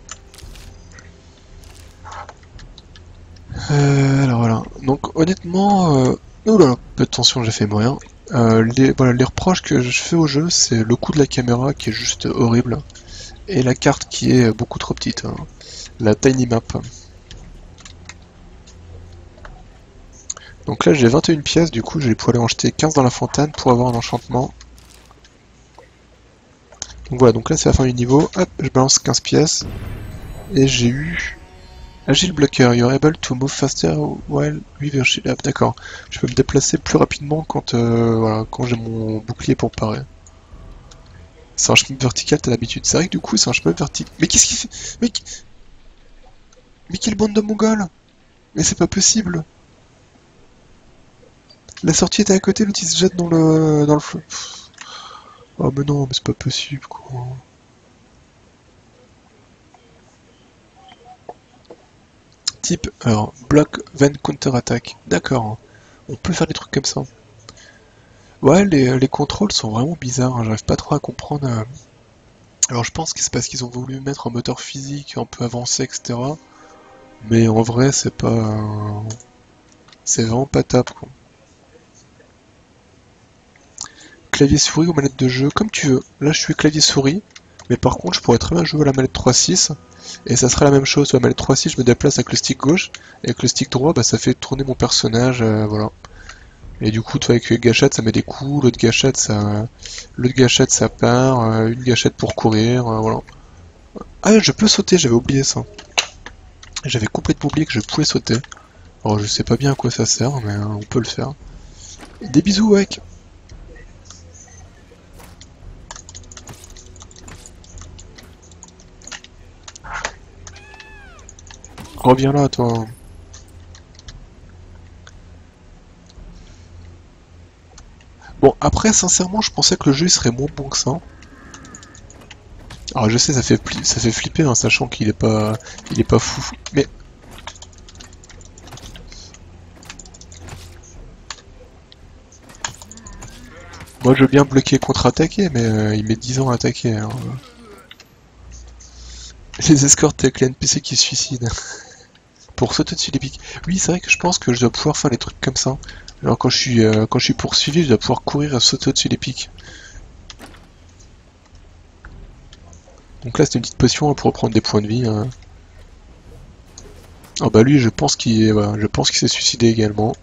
Alors voilà. Donc, honnêtement, oh là là, peu de tension, j'ai fait mourir. Voilà, les reproches que je fais au jeu, c'est le coup de la caméra qui est juste horrible. Et la carte qui est beaucoup trop petite, hein. La tiny map. Donc là j'ai 21 pièces, du coup je vais pouvoir aller en jeter 15 dans la fontaine pour avoir un enchantement. Donc voilà, donc là c'est la fin du niveau. Hop, je balance 15 pièces. Et j'ai eu... Agile Blocker, you're able to move faster while with your shield up. D'accord, je peux me déplacer plus rapidement quand, voilà, quand j'ai mon bouclier pour parer. C'est un chemin vertical, t'as l'habitude. C'est vrai que du coup c'est un chemin vertical. Mais qu'est-ce qu'il fait? Mais quelle bande de mongols! Mais c'est pas possible! La sortie était à côté, l'autre il se jette dans le fleuve. Oh mais non, mais c'est pas possible quoi. Type, alors, block, then counter-attack. D'accord, hein. On peut faire des trucs comme ça. Ouais, les contrôles sont vraiment bizarres, hein. J'arrive pas trop à comprendre. Alors je pense que c'est parce qu'ils ont voulu mettre un moteur physique un peu avancé, etc. Mais en vrai, c'est pas... C'est vraiment pas top, quoi. Clavier-souris ou manette de jeu, comme tu veux. Là, je suis clavier-souris, mais par contre, je pourrais très bien jouer à la manette 3.6, et ça sera la même chose. Sur la manette 3.6, je me déplace avec le stick gauche, et avec le stick droit, bah, ça fait tourner mon personnage, voilà. Et du coup, toi, avec une gâchette, ça met des coups, l'autre gâchette, ça part, une gâchette pour courir, voilà. Ah, je peux sauter, j'avais oublié ça. J'avais complètement oublié que je pouvais sauter. Alors, je sais pas bien à quoi ça sert, mais on peut le faire. Des bisous, mec. Reviens là, toi. Bon, après, sincèrement, je pensais que le jeu serait moins bon que ça. Alors, je sais, ça fait flipper, hein, sachant qu'il est pas fou. Mais Moi je veux bien bloquer et contre-attaquer, mais il met 10 ans à attaquer. Alors, Les escortes avec les NPC qui se suicident. Pour sauter dessus les pics. Oui, c'est vrai que je pense que je dois pouvoir faire des trucs comme ça. Alors quand je suis poursuivi, je dois pouvoir courir et sauter au-dessus des pics. Donc là, c'est une petite potion pour reprendre des points de vie. Hein. Ah bah lui, je pense qu'il s'est suicidé également.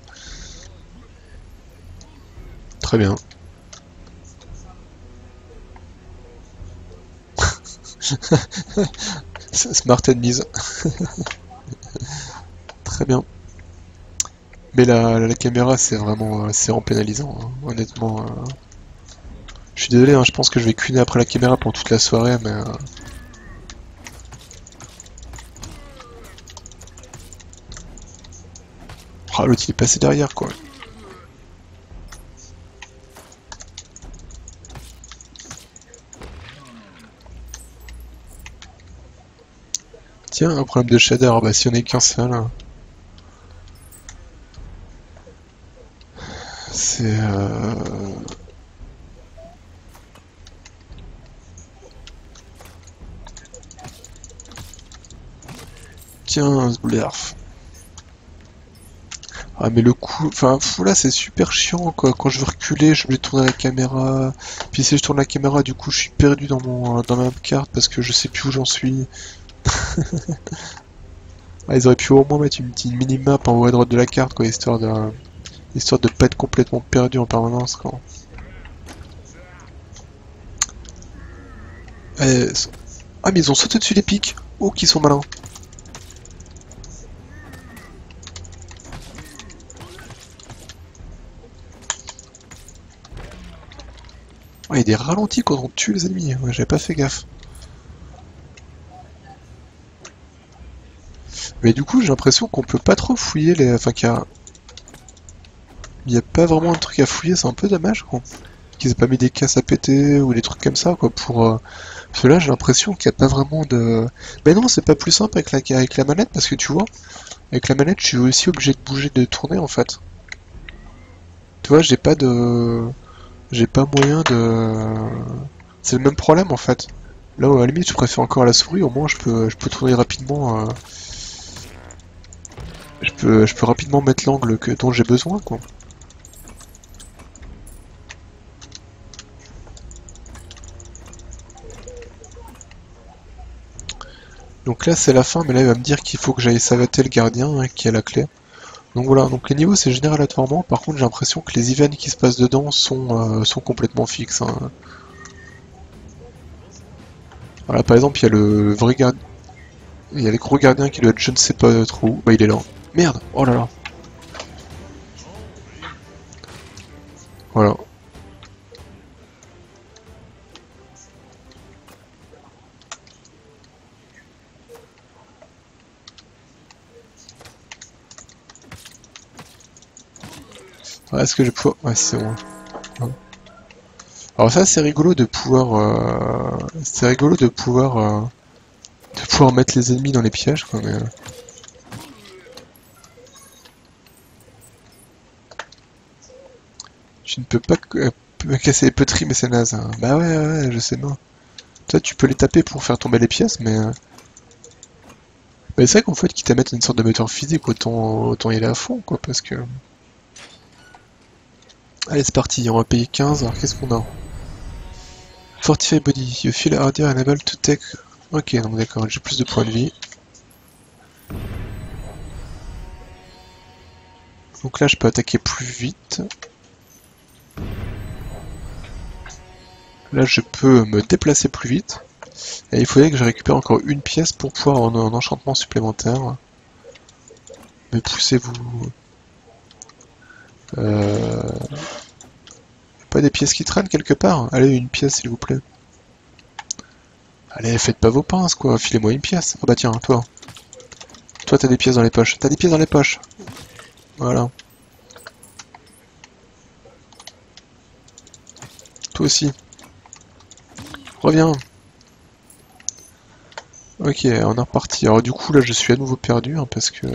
Très bien. Smart enemies. Très bien. Mais la caméra, c'est vraiment pénalisant, hein. Honnêtement. Je suis désolé, hein, je pense que je vais cuiner après la caméra pour toute la soirée, mais... Ah, l'autre il est passé derrière, quoi. Tiens, un problème de shader, bah si on est qu'un seul... hein. C'est... Tiens, Sblerf. Ah mais le coup... Enfin, là c'est super chiant, quoi. Quand je veux reculer, je suis obligé de tourner la caméra. Puis si je tourne la caméra, du coup, je suis perdu dans ma carte parce que je sais plus où j'en suis. Ah, ils auraient pu au moins mettre une petite mini-map en haut à droite de la carte, quoi, histoire de pas être complètement perdu en permanence, quoi. Euh, Ah, mais ils ont sauté dessus les pics. Oh, qu'ils sont malins. Ah, il y a des ralentis quand on tue les ennemis. Ouais, j'avais pas fait gaffe. Mais du coup, j'ai l'impression qu'on peut pas trop fouiller les... Enfin, il y a pas vraiment un truc à fouiller, c'est un peu dommage, quoi. Qu'ils aient pas mis des casses à péter ou des trucs comme ça, quoi, pour... Parce que là, j'ai l'impression qu'il n'y a pas vraiment de... Mais non, c'est pas plus simple avec la manette, parce que tu vois, avec la manette, je suis aussi obligé de bouger, de tourner, en fait. Tu vois, j'ai pas de... J'ai pas moyen de... C'est le même problème, en fait. Là, à la limite, je préfère encore à la souris, au moins, je peux tourner rapidement... Je peux rapidement mettre l'angle dont j'ai besoin, quoi. Donc là, c'est la fin, mais là, il va me dire qu'il faut que j'aille savater le gardien, hein, qui a la clé. Donc voilà, donc les niveaux c'est généré aléatoirement, par contre j'ai l'impression que les events qui se passent dedans sont complètement fixes. Hein. Voilà, par exemple, il y a le vrai gardien, il y a les gros gardiens qui doivent être je ne sais pas trop où. Bah il est là. Merde, oh là là. Voilà. Ouais, est-ce que je vais pouvoir... Ouais, c'est bon. Ouais. Alors ça c'est rigolo de pouvoir... C'est rigolo de pouvoir mettre les ennemis dans les pièges, quoi, mais... Tu ne peux pas me casser les poteries, mais c'est naze. Hein. Bah ouais, ouais, je sais pas. Toi, tu peux les taper pour faire tomber les pièces, mais... Bah, c'est vrai qu'en fait, quitte à mettre une sorte de moteur physique, autant y aller à fond, quoi, parce que... Allez, c'est parti, on va payer 15, alors qu'est-ce qu'on a? Fortify Body, you feel harder and able to take... Ok, donc d'accord, j'ai plus de points de vie. Donc là, je peux attaquer plus vite. Là, je peux me déplacer plus vite. Et il faudrait que je récupère encore une pièce pour pouvoir en enchantement supplémentaire. Mais poussez-vous... Pas des pièces qui traînent quelque part? Allez, une pièce s'il vous plaît. Allez, faites pas vos pinces quoi, filez-moi une pièce. Ah bah tiens, toi. Toi t'as des pièces dans les poches. T'as des pièces dans les poches. Voilà. Toi aussi. Reviens. Ok, on est reparti. Alors du coup là je suis à nouveau perdu hein, parce que...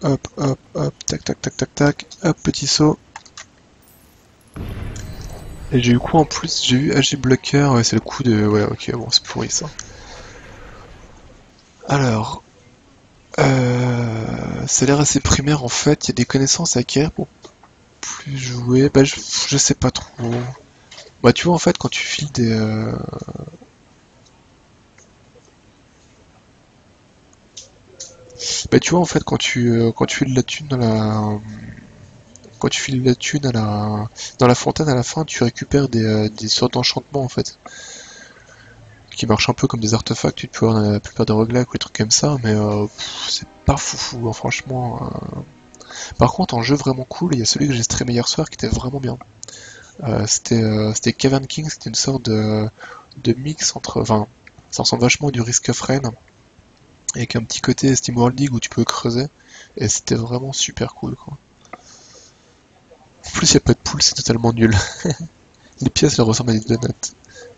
hop, hop, hop, tac, tac, tac, tac, tac, hop, petit saut. Et j'ai eu quoi en plus? J'ai eu AG Blocker, ouais, c'est le coup de... Ouais, ok, bon, c'est pourri ça. Alors... ça a l'air assez primaire en fait, il y a des connaissances à acquérir pour plus jouer, bah je sais pas trop. Bah tu vois en fait quand tu files des... Bah tu vois en fait quand tu files de la thune dans la... Quand tu files de la thune à dans la fontaine à la fin, tu récupères des sortes d'enchantements en fait. Qui marchent un peu comme des artefacts, tu peux avoir dans la plupart des roguelikes ou des trucs comme ça, mais c'est pas foufou, hein, franchement. Par contre, en jeu vraiment cool, il y a celui que j'ai streamé hier soir qui était vraiment bien. C'était Cavern King, c'était une sorte de mix entre... Enfin, ça ressemble vachement à du Risk of Rain, avec un petit côté SteamWorld League où tu peux creuser, et c'était vraiment super cool, quoi. En plus, il n'y a pas de poule, c'est totalement nul. Les pièces, elles ressemblent à des donuts.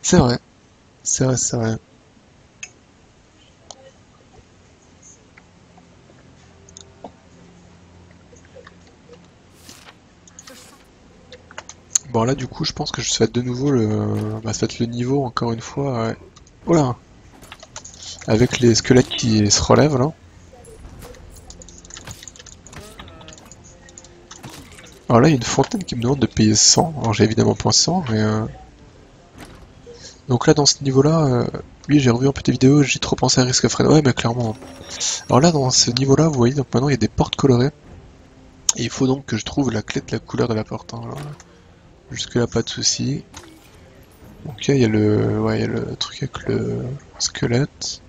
C'est vrai, c'est vrai, c'est vrai. Bon là du coup je pense que je fais de nouveau le... Bah, ça va être le niveau encore une fois. Ouais. Oula. Avec les squelettes qui se relèvent là. Alors là il y a une fontaine qui me demande de payer 100. Alors j'ai évidemment pas 100 mais... Donc là dans ce niveau là, oui j'ai revu un peu tes vidéos, j'ai trop pensé à Risk of Rain. Ouais mais clairement. Alors là dans ce niveau là vous voyez donc maintenant il y a des portes colorées. Et il faut donc que je trouve la clé de la couleur de la porte. Hein, là. Jusque là pas de soucis. Donc là il y a le... Ouais il y a le truc avec le squelette.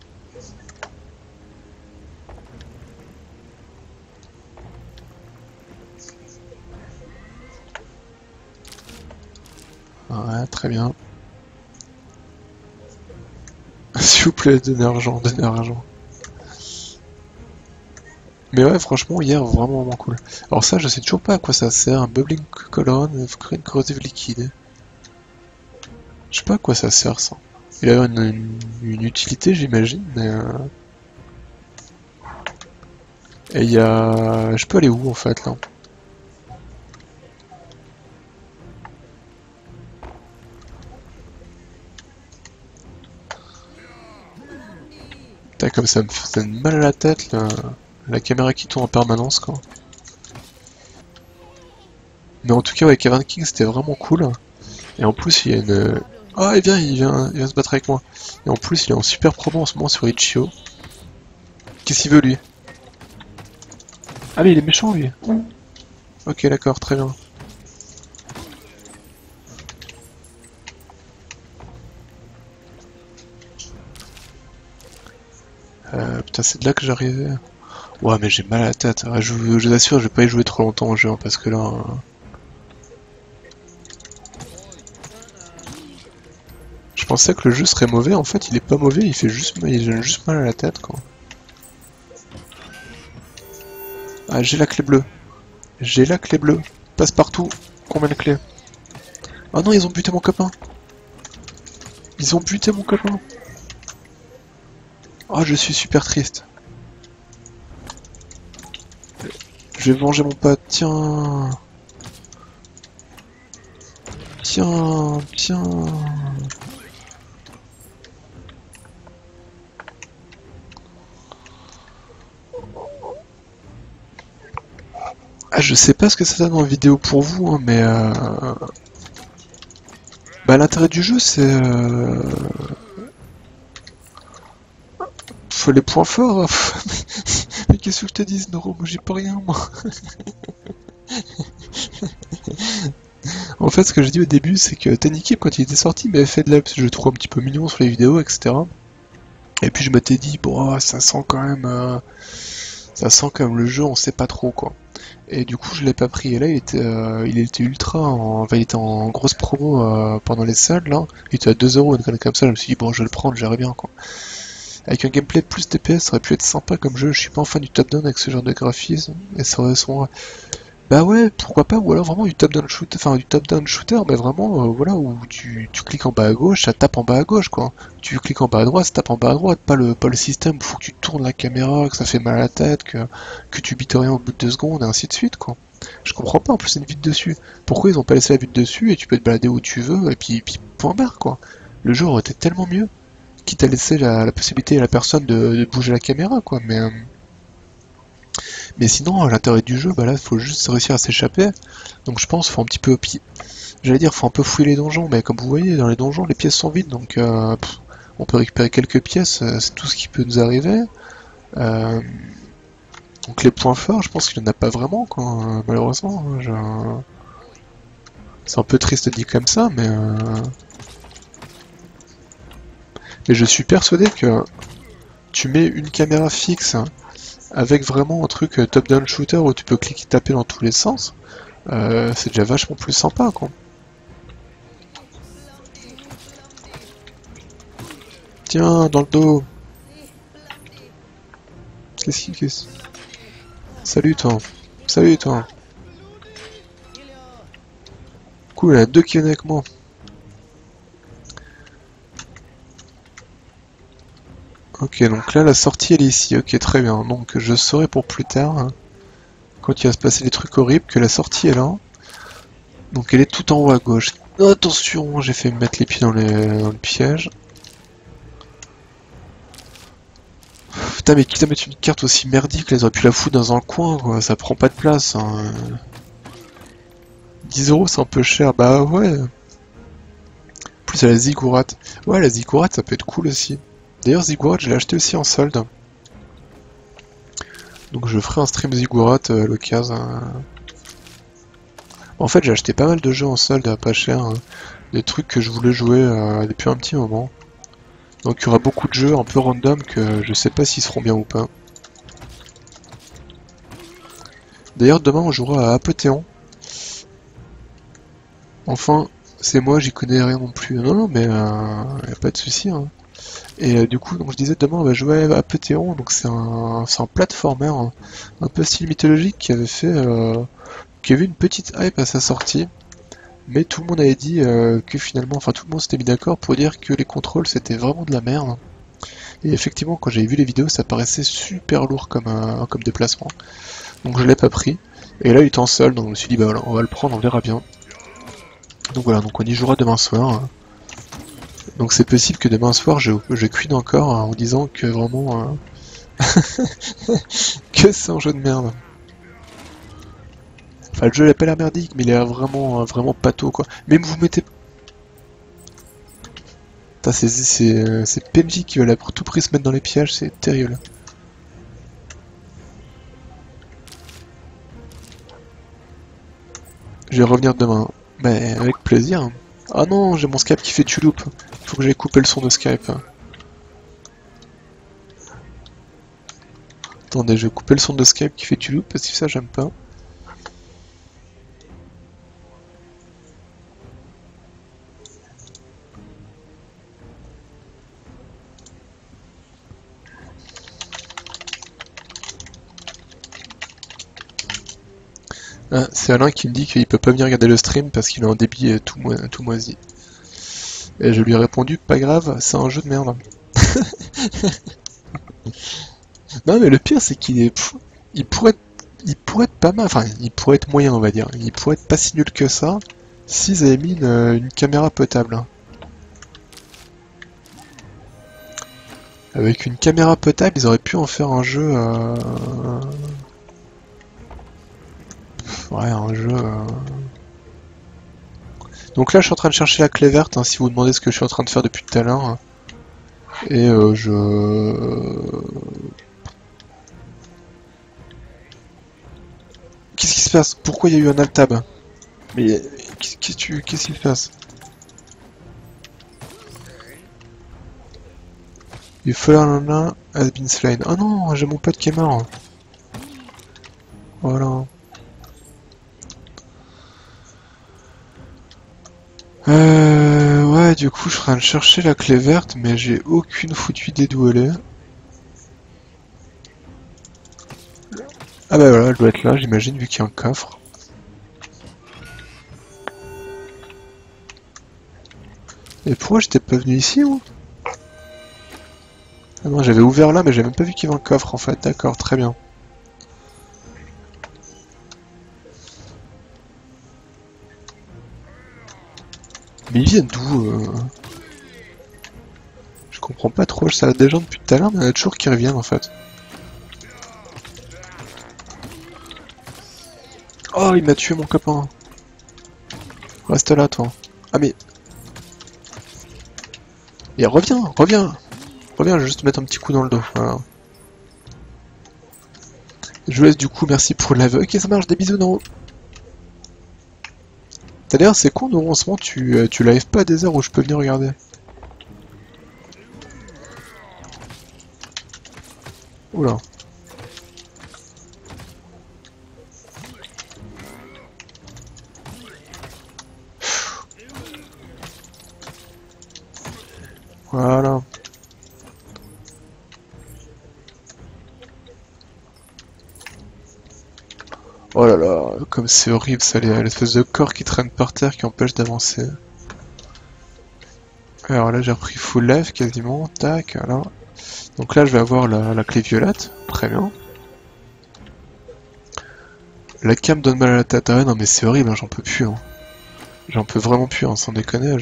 Ouais, très bien. S'il vous plaît, donnez argent, donnez argent. Mais ouais, franchement, hier, vraiment, vraiment cool. Alors ça, je sais toujours pas à quoi ça sert, un bubbling colon of green corrosive liquide. Je sais pas à quoi ça sert, ça. Il a une utilité, j'imagine, mais... Et il y a... Je peux aller où, en fait, là? Putain, comme ça me fait mal à la tête, là. La caméra qui tourne en permanence, quoi. Mais en tout cas, ouais, Cavern King, c'était vraiment cool. Et en plus, il y a une... Ah, il vient se battre avec moi. Et en plus, il est en super promo en ce moment sur Itch.io. Qu'est-ce qu'il veut, lui? Ah, mais il est méchant, lui. Ok, d'accord, très bien. Putain, c'est de là que j'arrivais. Ouais, mais j'ai mal à la tête. Ah, je vous assure, je vais pas y jouer trop longtemps au jeu, hein, parce que là... Je pensais que le jeu serait mauvais, en fait, il est pas mauvais, il donne juste mal à la tête, quoi. Ah, j'ai la clé bleue. J'ai la clé bleue. Passe partout. Combien de clés? Oh non, ils ont buté mon copain. Ils ont buté mon copain. Oh, je suis super triste. Je vais venger mon pote, tiens. Tiens, tiens. Ah, je sais pas ce que ça donne en vidéo pour vous, hein, mais bah, l'intérêt du jeu, c'est faut les points forts. Mais qu'est-ce que je te dis, Noro? Moi, j'ai pas rien, moi. En fait, ce que j'ai dit au début, c'est que Tanikip, quand il était sorti, m'avait fait de la... Je le trouve un petit peu mignon sur les vidéos, etc. Et puis je m'étais dit, bon, ça sent quand même... ça sent quand même le jeu, on sait pas trop, quoi. Et du coup, je l'ai pas pris. Et là, il était ultra... Enfin, il était en grosse promo pendant les soldes, là. Il était à 2€, une connerie comme ça. Je me suis dit, bon, je vais le prendre, j'irai bien, quoi. Avec un gameplay plus TPS, ça aurait pu être sympa comme jeu. Je suis pas un fan du top-down avec ce genre de graphisme. Et ça aurait Bah ouais, pourquoi pas, ou alors vraiment du top-down shooter, enfin du top-down shooter, mais vraiment, voilà, où tu cliques en bas à gauche, ça tape en bas à gauche, quoi. Tu cliques en bas à droite, ça tape en bas à droite, pas le système où faut que tu tournes la caméra, que ça fait mal à la tête, que tu bites rien au bout de 2 secondes, et ainsi de suite, quoi. Je comprends pas, en plus c'est une vue de dessus. Pourquoi ils ont pas laissé la vue de dessus, et tu peux te balader où tu veux, et puis point barre, quoi. Le jeu aurait été tellement mieux, quitte à laisser la possibilité à la personne de bouger la caméra, quoi, mais sinon, à l'intérieur du jeu, bah là, il faut juste réussir à s'échapper. Donc je pense, faut un petit peu, j'allais dire, faut un peu fouiller les donjons, mais comme vous voyez, dans les donjons, les pièces sont vides, donc on peut récupérer quelques pièces, c'est tout ce qui peut nous arriver. Euh, donc les points forts, je pense qu'il n'y en a pas vraiment, quoi, malheureusement. C'est un peu triste dit comme ça, mais je suis persuadé que tu mets une caméra fixe avec vraiment un truc top-down shooter où tu peux cliquer taper dans tous les sens. C'est déjà vachement plus sympa, quoi. Tiens, dans le dos. Qu'est-ce Salut toi. Salut toi. Cool, il y en a deux qui viennent avec moi. Ok, donc là la sortie elle est ici. Ok, très bien. Donc je saurai pour plus tard, hein, quand il va se passer des trucs horribles, que la sortie est là. Donc elle est tout en haut à gauche. Attention, j'ai fait mettre les pieds dans le piège. Putain, mais quitte à mettre une carte aussi merdique, là, ils auraient pu la foutre dans un coin, quoi. Ça prend pas de place, hein. 10 € c'est un peu cher, bah ouais. Plus à la Ziggurat. Ouais, la Ziggurat ça peut être cool aussi. D'ailleurs, Ziggurat je l'ai acheté aussi en solde. Donc je ferai un stream Ziggurat à l'occasion, hein. En fait, j'ai acheté pas mal de jeux en solde à pas cher, hein. Des trucs que je voulais jouer depuis un petit moment. Donc il y aura beaucoup de jeux un peu random que je sais pas s'ils seront bien ou pas. D'ailleurs, demain on jouera à Apothéon. Enfin, c'est moi, j'y connais rien non plus. Non, non, mais y a pas de souci, hein. Et du coup, donc je disais, demain on va jouer à Apothéon, donc c'est un platformer, hein, un peu style mythologique qui avait une petite hype à sa sortie, mais tout le monde avait dit que finalement, enfin tout le monde s'était mis d'accord pour dire que les contrôles c'était vraiment de la merde. Et effectivement, quand j'avais vu les vidéos, ça paraissait super lourd comme déplacement. Donc je l'ai pas pris. Et là il est en solde, donc je me suis dit bah voilà, on va le prendre, on verra bien. Donc voilà, donc on y jouera demain soir. Donc c'est possible que demain soir je cuine encore en disant que vraiment que c'est un jeu de merde. Enfin le jeu il a pas l'air merdique, mais il est vraiment pâteau quoi. Même vous mettez. Putain, c'est PNJ qui veulent à tout prix se mettre dans les pièges, c'est terrible. Je vais revenir demain. Mais avec plaisir. Ah non, j'ai mon Skype qui fait tuloupe. Il faut que j'aille couper le son de Skype. Attendez, je vais couper le son de Skype qui fait tuloupe parce que ça j'aime pas. Ah, c'est Alain qui me dit qu'il peut pas venir regarder le stream parce qu'il a un débit tout moisi. Et je lui ai répondu, pas grave, c'est un jeu de merde. Non mais le pire c'est qu'il est... il pourrait être pas mal, enfin il pourrait être moyen on va dire. Il pourrait être pas si nul que ça s'ils avaient mis une caméra potable. Avec une caméra potable ils auraient pu en faire un jeu... Ouais, un jeu... Donc là je suis en train de chercher la clé verte, hein, si vous vous demandez ce que je suis en train de faire depuis tout à l'heure. Hein. Et Qu'est-ce qui se passe? Pourquoi il y a eu un alt-tab? Mais qu'est-ce qui se passe? You fallen has been slain. Oh non, j'ai mon pote qui est mort. Voilà. Ouais, du coup, je suis en train de chercher la clé verte, mais j'ai aucune foutue idée d'où elle est. Ah bah voilà, elle doit être là, j'imagine, vu qu'il y a un coffre. Et pourquoi j'étais pas venu ici, ou? Ah non, j'avais ouvert là, mais j'avais même pas vu qu'il y avait un coffre en fait. D'accord, très bien. Mais ils viennent d'où Je comprends pas trop, je savais des gens depuis tout à l'heure, mais il y en a toujours qui reviennent en fait. Oh, il m'a tué mon copain. Reste là, toi. Ah mais... Et reviens, reviens. Reviens, je vais juste te mettre un petit coup dans le dos. Voilà. Je vous laisse du coup, merci pour le live. Ok, ça marche, des bisous, Noro. D'ailleurs, c'est con, Noro, en ce moment, tu live pas à des heures où je peux venir regarder. Oula. Voilà. Oh là là, comme c'est horrible ça, l'espèce de corps qui traîne par terre qui empêche d'avancer. Alors là j'ai repris full life quasiment, tac, voilà. Donc là je vais avoir la clé violette, très bien. La cam donne mal à la tête, ah ouais non mais c'est horrible, hein, j'en peux plus. Hein. J'en peux vraiment plus, hein, sans déconner.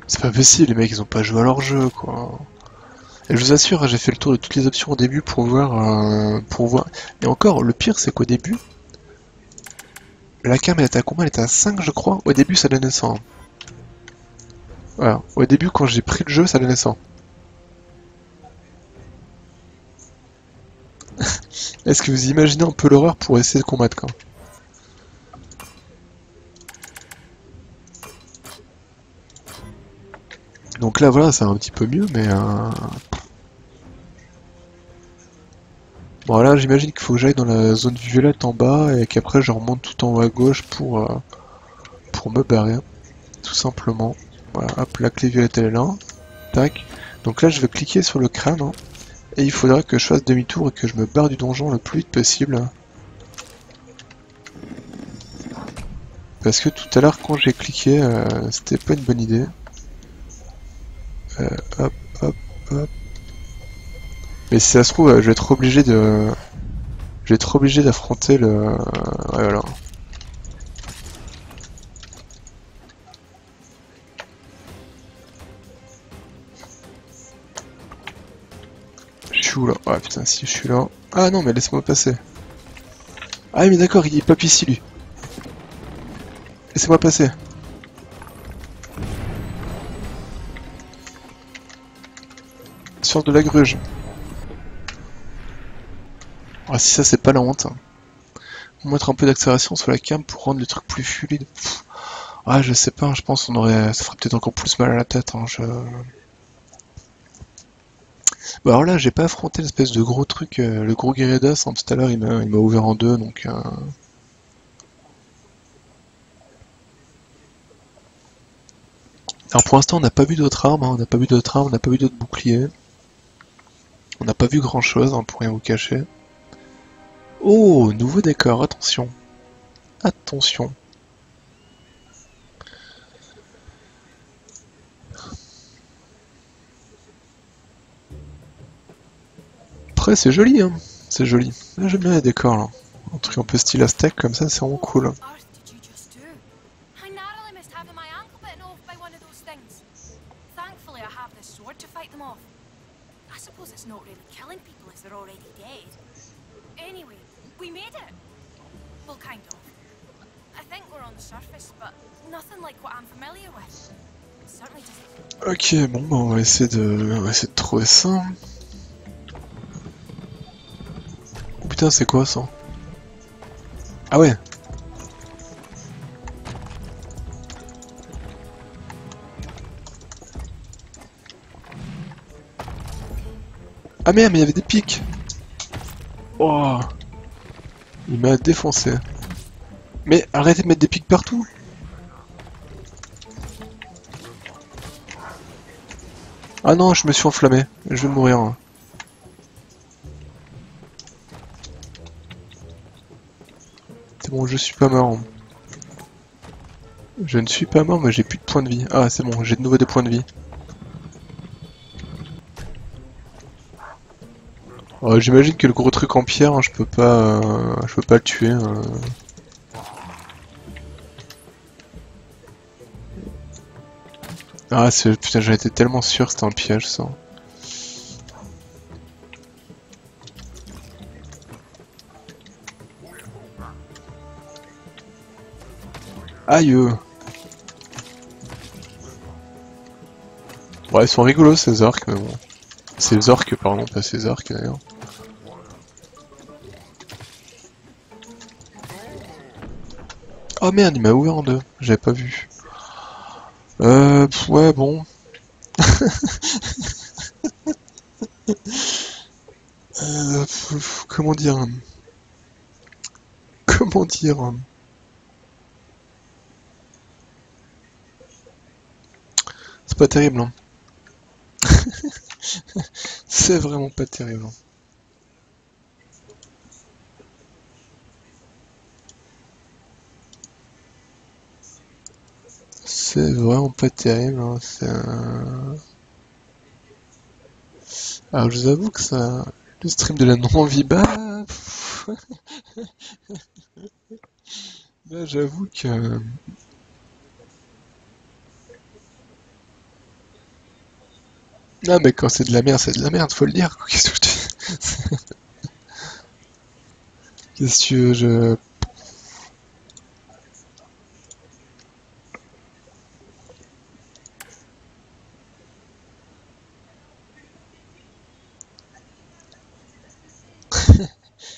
C'est pas possible, les mecs ils ont pas joué à leur jeu quoi. Et je vous assure, j'ai fait le tour de toutes les options au début pour voir. Et encore, le pire c'est qu'au début, la cam elle était à combien? Elle était à 5 je crois. Au début ça donnait 100. Voilà, au début quand j'ai pris le jeu ça donnait 100. Est-ce que vous imaginez un peu l'horreur pour essayer de combattre quoi? Donc là voilà, c'est un petit peu mieux, mais bon là j'imagine qu'il faut que j'aille dans la zone violette en bas et qu'après je remonte tout en haut à gauche pour me barrer, tout simplement. Voilà, hop, la clé violette elle est là, tac. Donc là je vais cliquer sur le crâne, hein, et il faudra que je fasse demi-tour et que je me barre du donjon le plus vite possible. Parce que tout à l'heure quand j'ai cliqué, c'était pas une bonne idée. Hop, hop, hop. Mais si ça se trouve, je vais être obligé de... Je vais être obligé d'affronter le... Ouais, voilà. Je suis où là? Ah putain, si je suis là... Ah non, mais laisse-moi passer. Ah mais d'accord, il est pas ici lui. Laissez-moi passer. Sors de la gruge. Ah si ça c'est pas la honte. Hein. On va mettre un peu d'accélération sur la cam pour rendre le truc plus fluide. Pff. Ah je sais pas, je pense qu'on aurait... ça ferait peut-être encore plus mal à la tête. Hein. Bah alors là j'ai pas affronté l'espèce de gros truc, le gros Gyarados, hein, tout à l'heure il m'a ouvert en deux donc... Alors pour l'instant on n'a pas vu d'autres armes, hein, on n'a pas vu d'autres armes, on n'a pas vu d'autres boucliers. On n'a pas vu grand chose, hein, pour rien vous cacher. Oh, nouveau décor, attention. Attention. Après c'est joli, hein. C'est joli. Là j'aime bien les décors là. Un truc un peu style aztèque comme ça, c'est vraiment cool. What on earth did you just do? I narrowly missed having my ankle bitten off by one of those things. Thankfully, I have this sword to fight them off. I suppose it's not really killing people if they're already dead. Anyway, we made it. Well, kind of. I think we're on the surface, but nothing like what I'm familiar with. It certainly doesn't. Ok, bon bah on va essayer de trouver ça. Oh putain, c'est quoi ça? Ah ouais. Ah merde, mais il y avait des pics. Oh. Il m'a défoncé. Mais arrêtez de mettre des pics partout. Ah non, je me suis enflammé. Je vais mourir. Hein. C'est bon, je suis pas mort. Hein. Je ne suis pas mort, mais j'ai plus de points de vie. Ah, c'est bon, j'ai de nouveau des points de vie. J'imagine que le gros truc en pierre, hein, je peux pas le tuer. Ah, putain, j'en étais tellement sûr que c'était un piège, ça. Aïe. Ouais, ils sont rigolos ces orques, mais bon. Ces orques, pardon, pas ces orques d'ailleurs. Oh merde, il m'a ouvert en deux, j'avais pas vu. Ouais, bon. Comment dire? Comment dire? C'est pas terrible, hein. C'est vraiment pas terrible, hein. C'est vraiment pas terrible, hein. Alors je vous avoue que ça... Le stream de la non-envie, bah... Là j'avoue que... Ah mais quand c'est de la merde, faut le dire, quoi. Qu'est-ce que je te... Qu'est-ce que tu veux,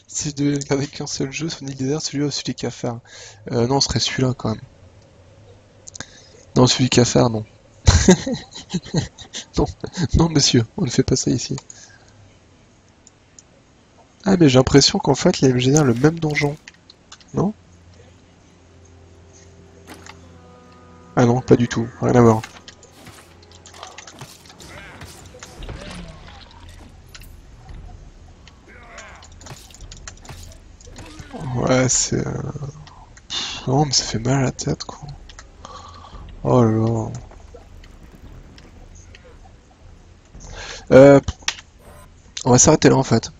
Si je devais garder qu'un seul jeu sur Nil Désert, celui-là ou celui des cafards? Non, ce serait celui-là quand même. Non, celui des cafards, non. Non, non monsieur, on ne fait pas ça ici. Ah mais j'ai l'impression qu'en fait, là, il me génère le même donjon. Non? Ah non, pas du tout, rien à voir. Ouais, c'est... Non, mais ça fait mal à la tête, quoi. Oh là là. Euh... On va s'arrêter là, en fait.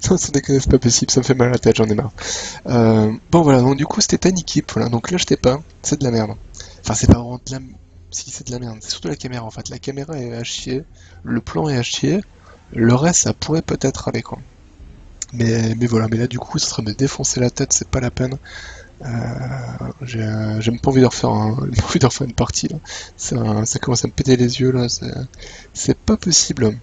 Non, ça déconne, c'est pas possible, ça me fait mal à la tête, j'en ai marre. Bon, voilà, donc du coup, c'était Tiny Keep, voilà. Donc là, je pas, c'est de la merde. Enfin, c'est pas vraiment de la... Si, c'est de la merde. C'est surtout la caméra, en fait. La caméra est à chier, le plan est à chier, le reste, ça pourrait peut-être aller, quoi. Mais voilà, mais là, du coup, ça serait me défoncer la tête, c'est pas la peine. J'ai même pas envie de refaire j'ai pas envie de refaire une partie là. Ça commence à me péter les yeux là, c'est pas possible.